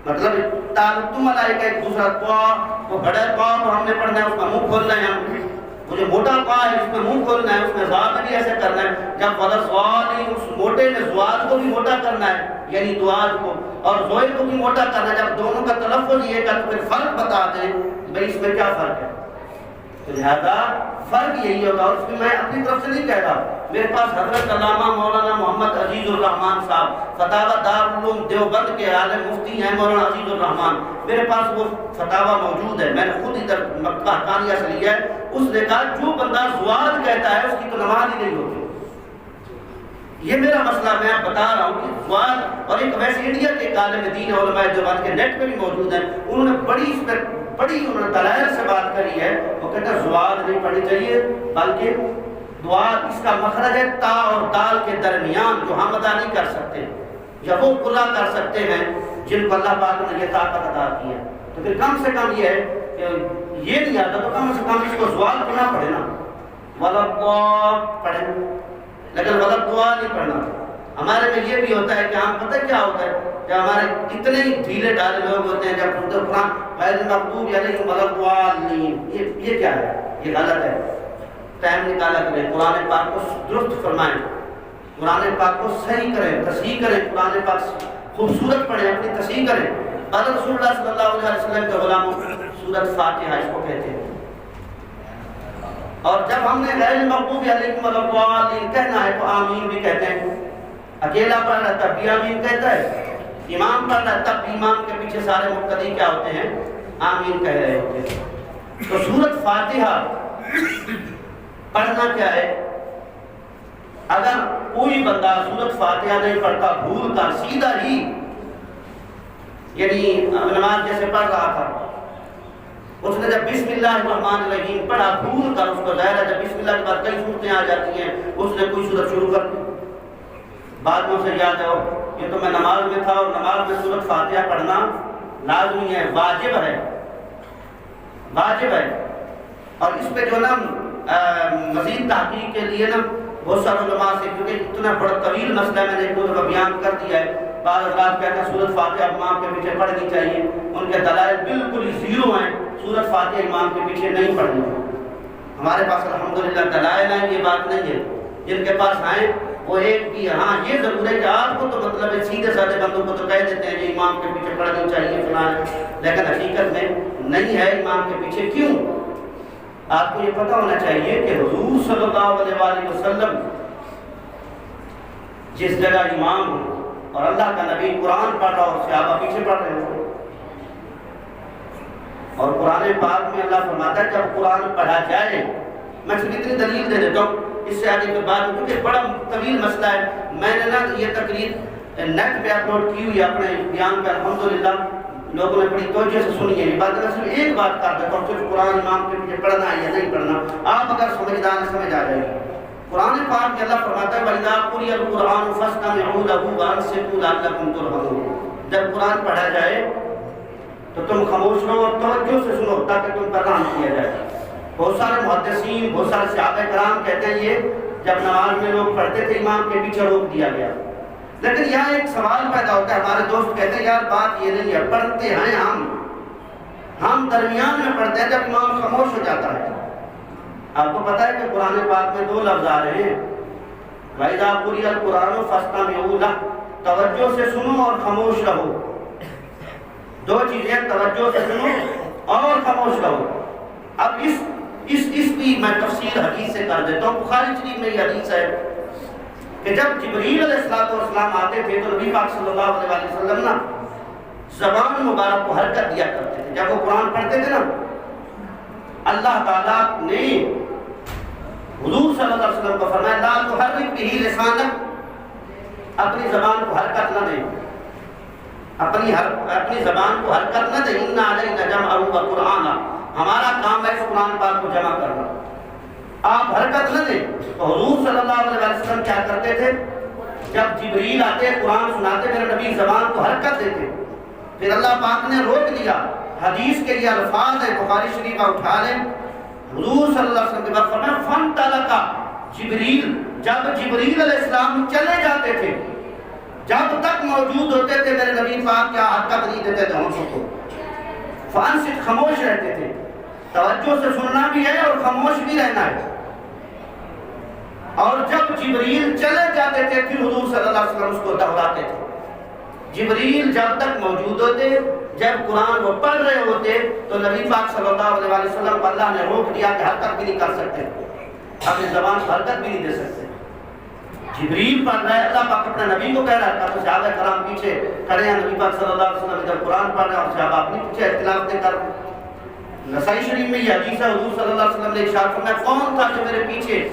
مطلب تم ملائکہ ایک دوسرا قا، وہ بڑا قا کو ہم نے پڑھنا ہے، اس کا منہ کھولنا ہے، ہم وہ جو موٹا قا ہے اس میں منہ کھولنا ہے، اس میں زاد بھی ایسے کرنا ہے، جب ولا زوال اس موٹے میں زوال کو بھی موٹا کرنا ہے یعنی دعاد کو، اور زوئل کو بھی موٹا کرنا ہے، جب دونوں کا تلفظ یہ کا تو پھر فرق بتا دیں بھئی اس میں کیا فرق ہے. تو لہذا فرق یہی ہوگا. اور اس میں میں اپنی طرف سے نہیں کہہ رہا، میرے پاس حضرت علامہ مولانا محمد عزیز الرحمان صاحب فتاوی دارالعلوم دیوبند کے عالم مفتی ہیں مولانا عزیز الرحمان، میرے پاس وہ فتاوی موجود ہے، میں نے خود ادھر مکہ حقانیہ سے لیا ہے. اس نے کہا جو بندہ زوال کہتا ہے اس کی تو نماز ہی نہیں ہوتی. یہ میرا مسئلہ میں آپ بتا رہا ہوں کہ زوال. اور ایک ویسے انڈیا کے ایک عالم دین علماء دیوبند کے نیٹ پہ بھی موجود ہیں، انہوں نے بڑی اس پر انہوں نے دلائل سے بات کری ہے. وہ کہتا ہے زوال نہیں پڑھنی چاہیے بلکہ دعا اس کا مخرج ہے تا اور دال کے درمیان جو ہم ادا نہیں کر سکتے یا وہ پورا کر سکتے ہیں جن کو اللہ پاک نے یہ طاقت عطا کی ہے. تو پھر کم سے کم یہ ہے کہ یہ نہیں آتا تو کم سے کم اس کو زوال کو نہ پڑھے نا، ولد پڑھیں لیکن غلط دعا نہیں پڑھنا. ہمارے میں یہ بھی ہوتا ہے کہ ہم پتہ کیا ہوتا ہے جب ہمارے اتنے ہی ڈھیلے ڈالے لوگ ہوتے ہیں جب پڑھتے قرآن غیر مغضوب علیہم ولا الضالین، یہ کیا ہے؟ یہ غلط ہے. ٹائم نکالا کریں، قرآن پاک کو درست فرمائیں، قرآن پاک کو صحیح کریں، تصحیح کریں، قرآن پاک خوبصورت پڑھیں، اپنی تصحیح کریں. بعد رسول اللہ صلی اللہ علیہ وسلم کے غلاموں سورۃ فاتحہ اس کو کہتے ہیں. اور جب ہم نے غیر المغضوب علیہم ولا الضالین کہنا ہے تو آمین بھی کہتے ہیں. اکیلا پڑھ رہا تب بھی آمین کہتا ہے، امام پڑھ رہا تب بھی امام کے پیچھے سارے مقتدی کیا ہوتے ہیں؟ آمین کہہ رہے ہوتے ہیں. تو سورۃ فاتحہ پڑھنا کیا ہے؟ اگر کوئی بندہ سورۃ فاتحہ نہیں پڑھتا بھول کر سیدھا ہی یعنی نماز جیسے پڑھ رہا تھا اس نے جب بسم اللہ الرحمن الرحیم پڑھا بھول کر، اس کو ظاہر ہے جب بسم اللہ کے بعد کئی صورتیں آ جاتی ہیں، اس نے کوئی صورت شروع کر دی، بعد میں اسے یاد ہے یہ تو میں نماز میں تھا اور نماز میں سورۃ فاتحہ پڑھنا لازمی ہے، واجب ہے، واجب ہے. اور اس پہ جو نا مزید تحقیق کے لیے نا بہت سارے علماء سے، کیونکہ اتنا بڑا طویل مسئلہ میں نے ایک دفعہ بیان کر دیا ہے. بعض حضرات کہتے ہیں سورۃ فاتحہ امام کے پیچھے پڑھنی چاہیے، ان کے دلائل بالکل ہی زیرو ہیں، سورۃ فاتحہ امام کے پیچھے نہیں پڑھنی. ہمارے پاس الحمدللہ دلائل ہیں، یہ بات نہیں ہے. جن کے پاس ہیں وہ ایک بھی ہاں یہ ضرور ہے کہ آپ کو تو مطلب ہے سیدھے سادے بندوں کو تو کہہ دیتے ہیں کہ امام کے پیچھے پڑھنی چاہیے فلاں، لیکن حقیقت میں نہیں ہے امام کے پیچھے. کیوں؟ آپ کو یہ پتہ ہونا چاہیے کہ حضور صلی اللہ علیہ وآلہ وسلم جس جگہ امام ہو اور اللہ کا نبی قرآن پڑھ رہا اور صحابہ پیچھے پڑھ رہے ہو، اور قرآن پاک میں اللہ فرماتا ہے جب قرآن پڑھا جائے، میں صرف اتنی دلیل دے دیتا ہوں، اس سے آگے کے بعد کیونکہ بڑا طویل مسئلہ ہے. میں نے نا یہ تقریر نیٹ پہ اپلوڈ کی ہوئی اپنے بیان پہ، الحمدللہ لوگوں نے بڑی توجہ سے سنی ہے. یہ بات میں صرف ایک بات کر دیتا ہوں، صرف قرآن امام کے پیچھے پڑھنا ہے یا نہیں پڑھنا، آپ اگر سمجھدار ہیں سمجھ آ جائے گی. قرآن پاک میں اللہ فرماتا ہے وَإِذَا قُرِئَ الْقُرْآنُ فَاسْتَمِعُوا لَهُ وَأَنصِتُوا لَعَلَّكُمْ تُرْحَمُونَ. جب قرآن پڑھا جائے تو تم خاموش رہو اور توجہ سے سنو تاکہ تم پر رحم کیا جائے. بہت سارے محدثین، بہت سارے صحابہ کرام کہتے ہیں یہ جب نماز میں لوگ پڑھتے تھے امام کے پیچھے روک دیا گیا. لیکن یہاں ایک سوال پیدا ہوتا ہے، ہمارے دوست کہتے ہیں یار بات یہ نہیں ہے، پڑھتے ہیں ہم درمیان میں پڑھتے ہیں جب امام خاموش ہو جاتا ہے. آپ کو پتہ ہے کہ قرآن پاک میں دو لفظ آ رہے ہیں، وَإِذَا قُرِئَ الْقُرْآنُ فَاسْتَمِعُوا لَهُ، توجہ سے سنو اور خاموش رہو. دو چیزیں، توجہ سے سنو اور خاموش رہو. اب اس کی میں تفسیر حدیث سے کر دیتا ہوں. بخاری شریف میں یہ حدیث ہے کہ جب جبریل علیہ السلام آتے تھے تو نبی پاک صلی اللہ علیہ وسلم نا زبان مبارک کو حرکت دیا کرتے تھے. جب وہ قرآن پڑھتے تھے نا اللہ تعالیٰ نے حضور صلی اللہ علیہ وسلم کو فرمایا لا تحرک بہ لسانک، اپنی زبان کو حرکت نہ دیں، اپنی زبان کو حرکت نہ دیں. اِنَّ عَلَيْنَا جَمْعَهُ وَقُرْآنَهُ، ہمارا کام ہے اس قرآن پاک کو جمع کرنا، آپ حرکت نہ دیں. تو حضور صلی اللہ علیہ وسلم کیا کرتے تھے؟ جب جبریل آتے قرآن سناتے میرے نبی زبان کو حرکت دیتے. پھر اللہ پاک نے روک دیا. حدیث کے یہ الفاظ ہیں، بخاری شریف آپ اٹھا لیں. حضور صلی اللہ علیہ وسلم کے بعد فرمایا فَانْطَلَقَ جبریل، جب جبریل علیہ السلام چلے جاتے تھے جب تک موجود ہوتے تھے میرے نبی پاک کیا حرکت نہیں دیتے تھے ہونٹوں کو، فانصت خاموش رہتے تھے. توجہ سے سننا بھی ہے اور خاموش بھی رہنا ہے. اور جب جبریل چلے جاتے تھے پھر حضور صلی اللہ علیہ وسلم اس کو دہراتے تھے. جبریل جب تک موجود ہوتے، جب قرآن وہ پڑھ رہے ہوتے تو نبی پاک صلی اللہ علیہ وسلم کو اللہ نے روک دیا کہ حرکت بھی نہیں کر سکتے، اپنی زبان پر حرکت بھی نہیں دے سکتے. جبریل پڑھ رہا ہے، اللہ پاک اپنے نبی کو کہہ رہا ہے، صحابہ کرام پیچھے کھڑے ہیں، نبی پاک صلی اللہ علیہ وسلم ادھر قرآن پڑھ رہے ہیں اور صحابہ اپنے پیچھے اختلافیں کر رہے ہیں. نسائی شریف میں یہ حدیث ہے، حضور صلی اللہ علیہ وسلم نے ارشاد فرمایا کون تھا جو میرے پیچھے،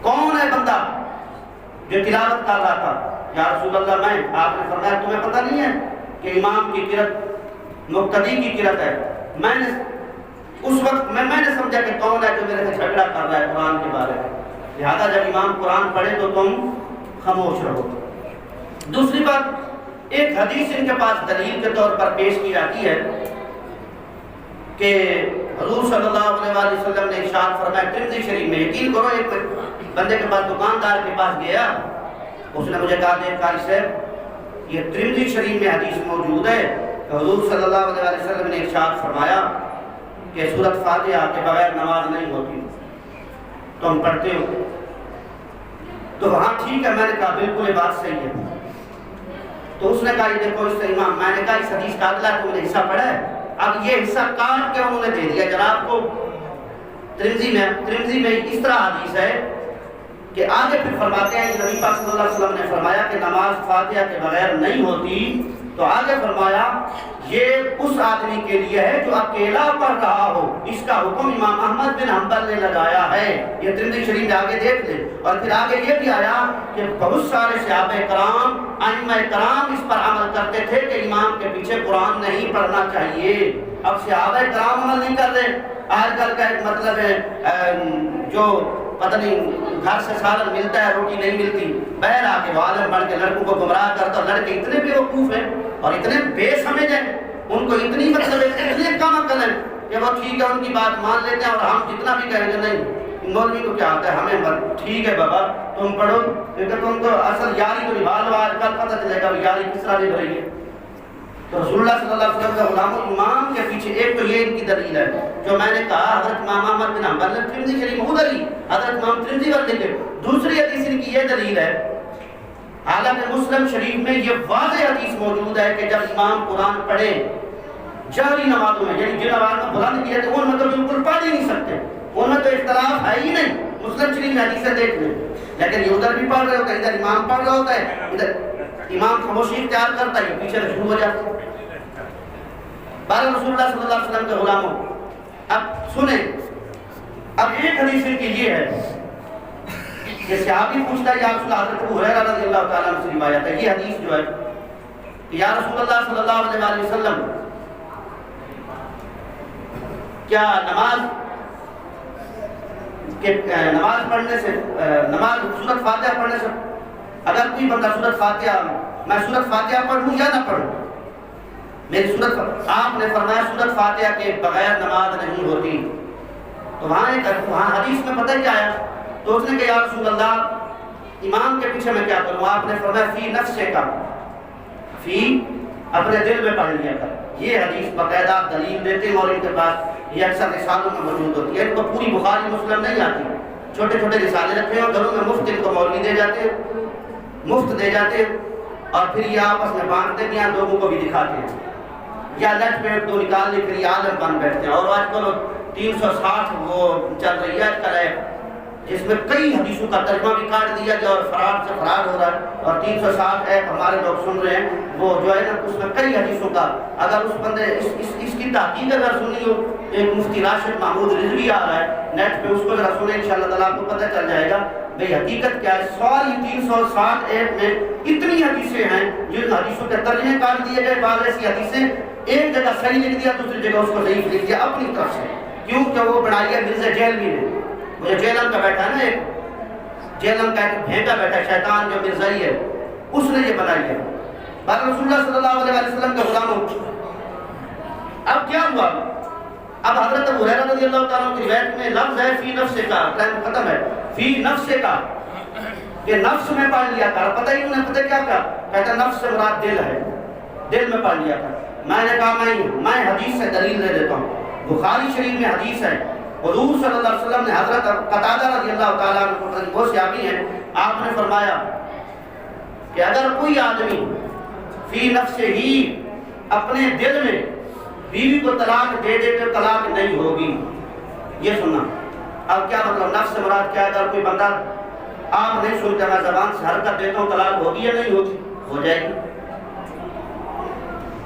کون ہے بندہ جو تلاوت کر رہا تھا؟ یا رسول اللہ میں. آپ نے فرمایا تمہیں پتہ نہیں ہے کہ امام کی قرأت مقتدی کی قرأت ہے؟ میں نے اس وقت میں نے سمجھا کہ کون ہے جو میرے سے جھگڑا کر رہا ہے قرآن کے بارے میں. لہذا جب امام قرآن پڑھے تو تم خاموش رہو. دوسری بات، ایک حدیث ان کے پاس دلیل کے طور پر پیش کی جاتی ہے کہ حضور صلی اللہ علیہ وسلم نے ارشاد فرمایا ترمذی شریف میں، یقین کرو ایک بندے کے پاس دکاندار کے پاس گیا، اس نے مجھے کہا دیکھ قاری صاحب یہ ترمذی شریف میں حدیث موجود ہے کہ حضور صلی اللہ علیہ وسلم نے ارشاد فرمایا کہ سورۃ فاتحہ کے بغیر نماز نہیں ہوتی، تم پڑھتے ہو؟ تو ہاں ٹھیک ہے، میں نے کہا بالکل یہ بات صحیح ہے. تو اس نے کہا یہ دیکھو اس سے امام، میں نے کہا اس حدیث کا اگلا تم نے حصہ پڑھا ہے؟ اب یہ حصہ کاٹ کے انہوں نے دے دیا جناب کو. ترمذی میں اس طرح حدیث ہے کہ آگے پھر فرماتے ہیں کہ نبی پاک صلی اللہ علیہ وسلم نے فرمایا کہ نماز فاتحہ کے بغیر نہیں ہوتی. تو آگے فرمایا یہ اس آدمی کے لیے ہے جو اکیلا پڑھ رہا ہو، اس کا حکم امام احمد بن حنبل نے لگایا ہے. یہ ترمذی شریف میں آگے دیکھ لیں. اور پھر آگے یہ بھی آیا کہ بہت سارے صحابہ کرام، ائمہ کرام اس پر عمل کرتے تھے کہ امام کے پیچھے قرآن نہیں پڑھنا چاہیے. اب صحابہ کرام عمل نہیں کر رہے. آج کل کا ایک مطلب ہے جو پتہ نہیں گھر سے سالن ملتا ہے روٹی نہیں ملتی، باہر آ کے عالم بن کے لڑکوں کو گمراہ کرتا. لڑکے اتنے بیوقوف ہیں اور اتنے بے سمجھ ہیں، ان کو اتنی مطلب اتنے کم عقل ہیں کہ وہ ٹھیک ہے ان کی بات مان لیتے ہیں اور ہم جتنا بھی کہیں گے نہیں مولوی کو کیا آتا ہے ہمیں ٹھیک ہے بابا تم پڑھو، کیونکہ تم تو اصل یاری تو نبھا لو، آج کل پتہ چلے گا یاری کس طرح نبھ رہی ہے. تو رسول اللہ صلی اللہ علیہ وسلم کا غلام امام کے پیچھے ایک تو یہ ان کی دلیل ہے جو میں نے کہا حضرت امام احمد بن حنبل نے ترمذی شریف میں ادھر ہی حضرت امام ترمذی پر لکھے. دوسری حدیث ان کی یہ دلیل ہے، حالانکہ مسلم شریف میں یہ واضح حدیث موجود ہے کہ جب امام قرآن پڑھے جہری نمازوں میں، یعنی جن نماز میں بلند کیا تو ان میں تو بالکل پڑھ ہی نہیں سکتے، ان میں تو اختلاف ہے ہی نہیں. مسلم شریف میں حدیثیں دیکھ لیں. لیکن یہ ادھر بھی پڑھ رہے ہوتا ہے، ادھر امام پڑھ رہا ہوتا ہے، ادھر امام خاموشی اختیار کرتا ہے، پیچھے سے شروع ہو جاتا ہے. بارہ رسول اللہ صلی اللہ علیہ وسلم کے غلاموں، اب سنیں. اب ایک حدیث کی یہ ہے کہ صحابی پوچھتا ہے یا رسول اللہ، حضرت ابو ہریرہ رضی اللہ تعالیٰ عنہ سے روایت ہے یہ حدیث جو ہے کہ یا رسول اللہ صلی اللہ علیہ وسلم کیا نماز پڑھنے سے سورۃ فاتحہ پڑھنے سے اگر کوئی بندہ سورۃ فاتحہ، میں سورۃ فاتحہ پڑھوں یا نہ پڑھوں، میری سورۃ، آپ نے فرمایا سورۃ فاتحہ کے بغیر نماز نہیں ہوتی. تو وہاں حدیث میں پتہ کیا آیا؟ تو اس نے کہا یا رسول اللہ امام کے پیچھے میں کیا کروں؟ آپ نے فرمایا فی نفسے کا، فی اپنے دل میں پڑھ لیا کر. یہ حدیث باقاعدہ دلیل دیتے ہیں اور ان کے پاس یہ اکثر رسالوں میں موجود ہوتی ہے. ان کو پوری بخاری مسلم نہیں آتی، چھوٹے چھوٹے رسالے رکھے ہیں، گھروں میں مفت ان کو مولوی دے جاتے ہیں، مفت دے جاتے ہیں اور پھر یہ آپس میں بانٹتے بھی ہیں، لوگوں کو بھی دکھاتے ہیں. یا نیٹ پہ دو نکال لی پھر یہ عالم بن بیٹھتے ہیں. اور آج کل 360 وہ چل رہی ہے کل ہے جس میں کئی حدیثوں کا ترجمہ بھی کاٹ دیا گیا اور فرار سے فرار ہو رہا ہے. اور 360 ایپ ہمارے لوگ سن رہے ہیں، وہ جو ہے نا اس میں کئی حدیثوں کا اگر اس بندے اس کی تحقیق اگر سنی ہو، ایک مفتی راشد محمود رضوی آ رہا ہے نیٹ پہ، اس کو ذرا سنیں انشاءاللہ تعالیٰ آپ کو پتہ چل جائے گا بھئی حقیقت کیا ہے. سوال 360 ایپ میں اتنی حدیثیں ہیں جن حدیثوں کے ترجمے کاٹ دیے گئے. بعض ایسی حدیثیں ایک جگہ صحیح لکھ دیا، دوسری جگہ اس کو ضعیف لکھ دیا اپنی طرف سے، کیونکہ وہ بنائی ہے مرزا جیلوی نے. وہ جو جیلم کا بیٹھا ہے نا، ایک جیلم کا ایک بھینگا بیٹھا ہے شیطان جو مرزائی ہے، اس نے یہ بنائی ہے. بعد رسول اللہ صلی اللہ علیہ وسلم کے غلاموں، اب کیا ہوا؟ اب حضرت ابو ہریرہ رضی اللہ تعالیٰ کی روایت میں لفظ ہے فی نفس کا، ٹائم ختم ہے، فی نفس کا. کہ نفس میں پڑھ لیا کر. پتہ ہی انہیں پتہ کیا کہا؟ کہتا نفس سے مراد دل ہے، دل میں پڑھ لیا کر. میں نے کہا میں حدیث سے دلیل دے دیتا ہوں. بخاری شریف میں حدیث ہے، حضور صلی اللہ علیہ وسلم نے حضرت قتادہ رضی اللہ تعالیٰ عنہ وہ صحابی ہیں، آپ نے فرمایا کہ اگر کوئی آدمی فی نفس ہی اپنے دل میں بیوی کو طلاق دے دے تو طلاق نہیں ہوگی. یہ سننا. اب کیا مطلب نفس سے مراد کیا ہے؟ اگر کوئی بندہ آپ نہیں سنتے میں زبان سے حرکت دیتا ہوں طلاق ہوگی یا نہیں ہوگی؟ ہو جائے گی.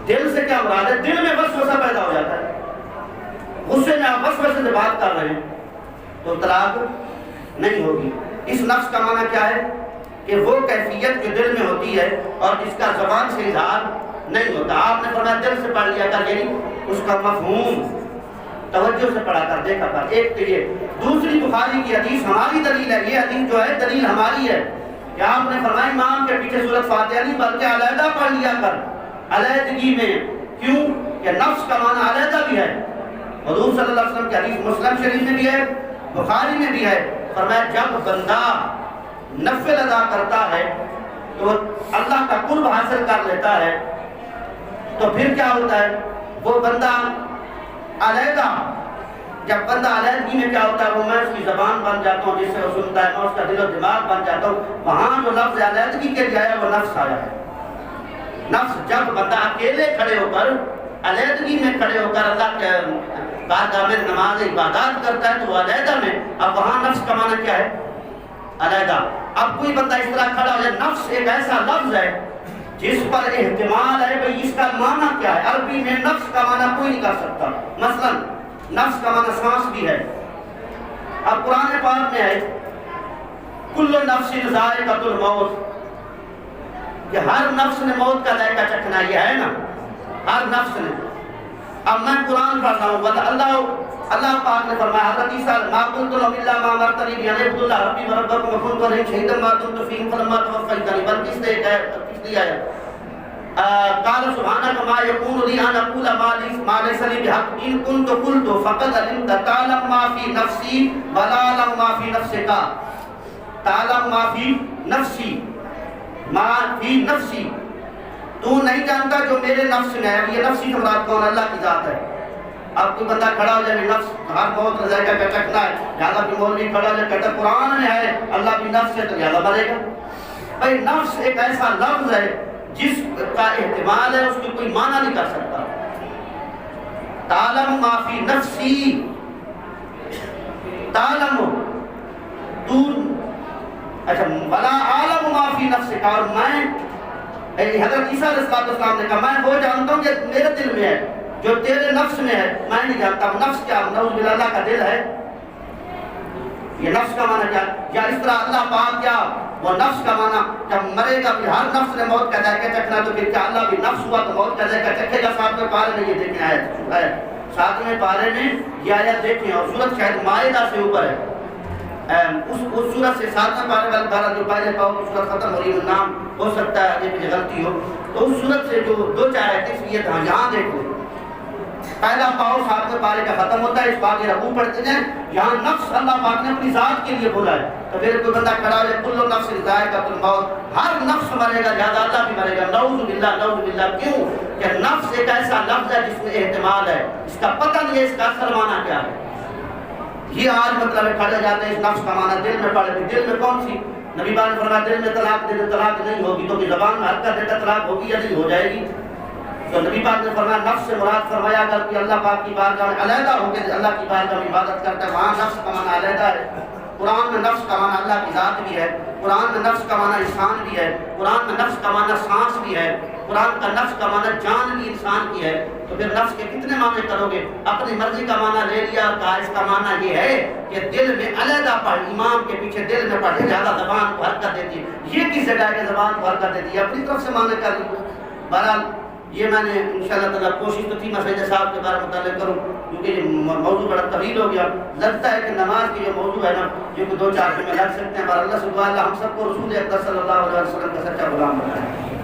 دل سے کیا مراد ہے؟ دل میں وسوسہ پیدا ہو جاتا ہے، غصے میں آپ وسوسے سے بات کر رہے ہیں تو طلاق نہیں ہوگی. اس نفس کا معنی کیا ہے؟ کہ وہ کیفیت جو دل میں ہوتی ہے اور جس کا زبان سے اظہار نہیں ہوتا. آپ نے فرمایا دل سے پڑھ لیا کر، یعنی اس کا مفہوم توجہ سے پڑھا کر، دیکھا کر. ایک تو یہ. دوسری بخاری کی حدیث ہماری دلیل ہے. یہ حدیث جو ہے دلیل ہماری ہے کہ آپ نے فرمایا امام کے پیچھے سورۃ فاتحہ نہیں بلکہ علیحدہ پڑھ لیا کر، علیحدگی میں. کیوں؟ کہ نفس کا معنی علیحدہ بھی ہے. حضور صلی اللہ علیہ وسلم کی حدیث مسلم شریف میں بھی ہے، بخاری میں بھی ہے. فرمایا جب بندہ نفل ادا کرتا ہے تو اللہ کا قرب حاصل کر لیتا ہے تو پھر کیا ہوتا ہے؟ وہ بندہ علیحدہ، جب بندہ علیحدگی میں کیا ہوتا ہے؟ وہ میں اس کی زبان بن جاتا ہوں جس سے وہ سنتا ہے، میں اس کا دل و دماغ بن جاتا ہوں. وہاں جو لفظ علیحدگی کے لیے آیا وہ نفس آیا ہے. نفس جب بندہ اکیلے کھڑے ہو کر، علیحدگی میں کھڑے ہو کر اللہ کے بارگاہ میں نماز عبادات کرتا ہے تو وہ علیحدہ میں. اب وہاں نفس کا معنی کیا ہے؟ علیحدہ. اب کوئی بندہ اس طرح کھڑا ہو جائے، نفس ایک ایسا لفظ ہے جس پر احتمال ہے بھئی اس کا معنی کیا ہے. عربی میں نفس کا معنی کوئی نہیں کر سکتا. مثلا نفس کا معنی سانس بھی ہے. اب قرآن پاک میں ہے کل نفس ذائقۃ الموت، کہ ہر نفس نے موت کا ذائقہ چکھنا. یہ ہے نا، ہر نفس نے. اب میں قرآن پڑھ رہا ہوں، اللہ پاک نے فرمایا حضرت عیسیٰ ما قلت لهم الا ما امرتنی به ان اعبدوا الله ربی وربکم وكنت عليهم شهيدا ما دمت فيهم فلما توفيتني. بلکہ اس نے کس لیے آیا؟ قال سبحانك ما يكون لي ان اقول ما ليس لي بحق ان كنت قلت فقد علمت تعلم ما في نفسي ولا اعلم ما في نفسك تعلم ما في نفسي ما في نفسي. تو نہیں جانتا جو میرے نفس میں ہے. یہ نفسی مراد کون؟ اللہ کی ذات ہے. اب کوئی بندہ کھڑا ہو جائے نفس ہر موت کا ذائقہ چکھنا ہے، لہٰذا بھی مولوی کھڑا ہو جائے کہتا قرآن میں ہے اللہ بھی نفس ہے تو لہٰذا مرے گا. بھائی نفس ایک ایسا لفظ ہے جس کا احتمال ہے، اس کی کوئی معنی نہیں کر سکتا. تعلم ما فی نفسی، تعلم تو، اچھا ولا عالم ما فی نفسک. اور میں حضرت عیسیٰ علیہ السلام نے کہا میں وہ جانتا ہوں کہ میرے دل میں ہے جو تیرے نفس میں ہے میں نہیں جانتا. نفس کیا؟ نعوذ باللہ اللہ کا دل ہے. یہ نفس کا معنی کیا؟ یا اس طرح اللہ پاک کیا وہ نفس کا معنی جب مرے گا بھی ہر نفس نے موت کا ذائقہ چکھنا تو پھر کیا اللہ بھی نفس ہوا تو موت کا ذائقہ چکھے گا؟ 7ویں پارے میں یہ دیکھیں آیت، 7ویں پارے میں یہ آیت دیکھیں. اور سورت شاید مائدہ سے اوپر ہے. اس سورت سے 7ویں پارے والا پارہ جو پہلے پاؤ کی سورت ختم ہو رہی ہے، نام ہو سکتا ہے یہ غلطی ہو تو اس سورت سے جو 2-4 آیتیں اس لیے تھا. یہاں دیکھو پہلا پاؤ 7ویں پارے کا ختم ہوتا ہے، اس باقی رکوع پڑھتے ہیں. یہاں نفس اللہ پاک نے اپنی ذات کے لیے بولا ہے. تو پھر کوئی بندہ کھڑا ہو جائے کل نفس ذائقۃ الموت، ہر نفس مرے گا لہٰذا اللہ بھی مرے گا. نعوذ باللہ نعوذ باللہ. کیوں؟ کہ نفس ایک ایسا لفظ ہے جس میں احتمال ہے، اس کا پتہ نہیں ہے اس کا اصل معنی کیا ہے. یہ آج مطلب کھڑے جاتے ہیں اس نفس کا معنی دل میں پڑھے. دل میں کون سی؟ نبی پاک نے فرمایا دل میں طلاق دے دے طلاق نہیں ہوگی، تو کہ زبان میں حرکت دیتا طلاق ہوگی یا نہیں ہو جائے گی. تو نبی پاک نے فرمایا نفس سے مراد فرمایا اگر کہ اللہ پاک کی بارگاہ میں علیحدہ ہو کے اللہ کی بارگاہ میں عبادت کرتا ہے وہاں نفس کا معنی علیحدہ ہے. قرآن میں نفس کا معنی اللہ کی ذات بھی ہے، قرآن میں نفس کا معنی انسان بھی ہے، قرآن میں نفس کا معنی سانس بھی ہے، قرآن کا نفس کا معنی جان بھی انسان کی ہے. تو پھر نفس کے کتنے معنی کرو گے؟ اپنی مرضی کا معنی لے لیا اور کہا اس کا معنی یہ ہے کہ دل میں علیحدہ پڑھ، امام کے پیچھے دل میں پڑھ، زیادہ زبان کو حرکت دیتی ہے. یہ کس جگہ ہے کہ زبان کو حرکت دیتی ہے؟ اپنی طرف سے معنی کر لی. بہرحال یہ میں نے انشاءاللہ تعالیٰ کوشش تو تھی میں سیدہ صاحب کے بارے میں مطالعہ کروں کیونکہ یہ موضوع بڑا طویل ہو گیا. لگتا ہے کہ نماز کی جو موضوع ہے نا یہ کوئی 2-4 دن میں لگ سکتے ہیں، پر اللہ سبحانہ اللہ ہم سب کو رسول اکرم صلی اللہ علیہ وسلم کا سچا غلام بنائے.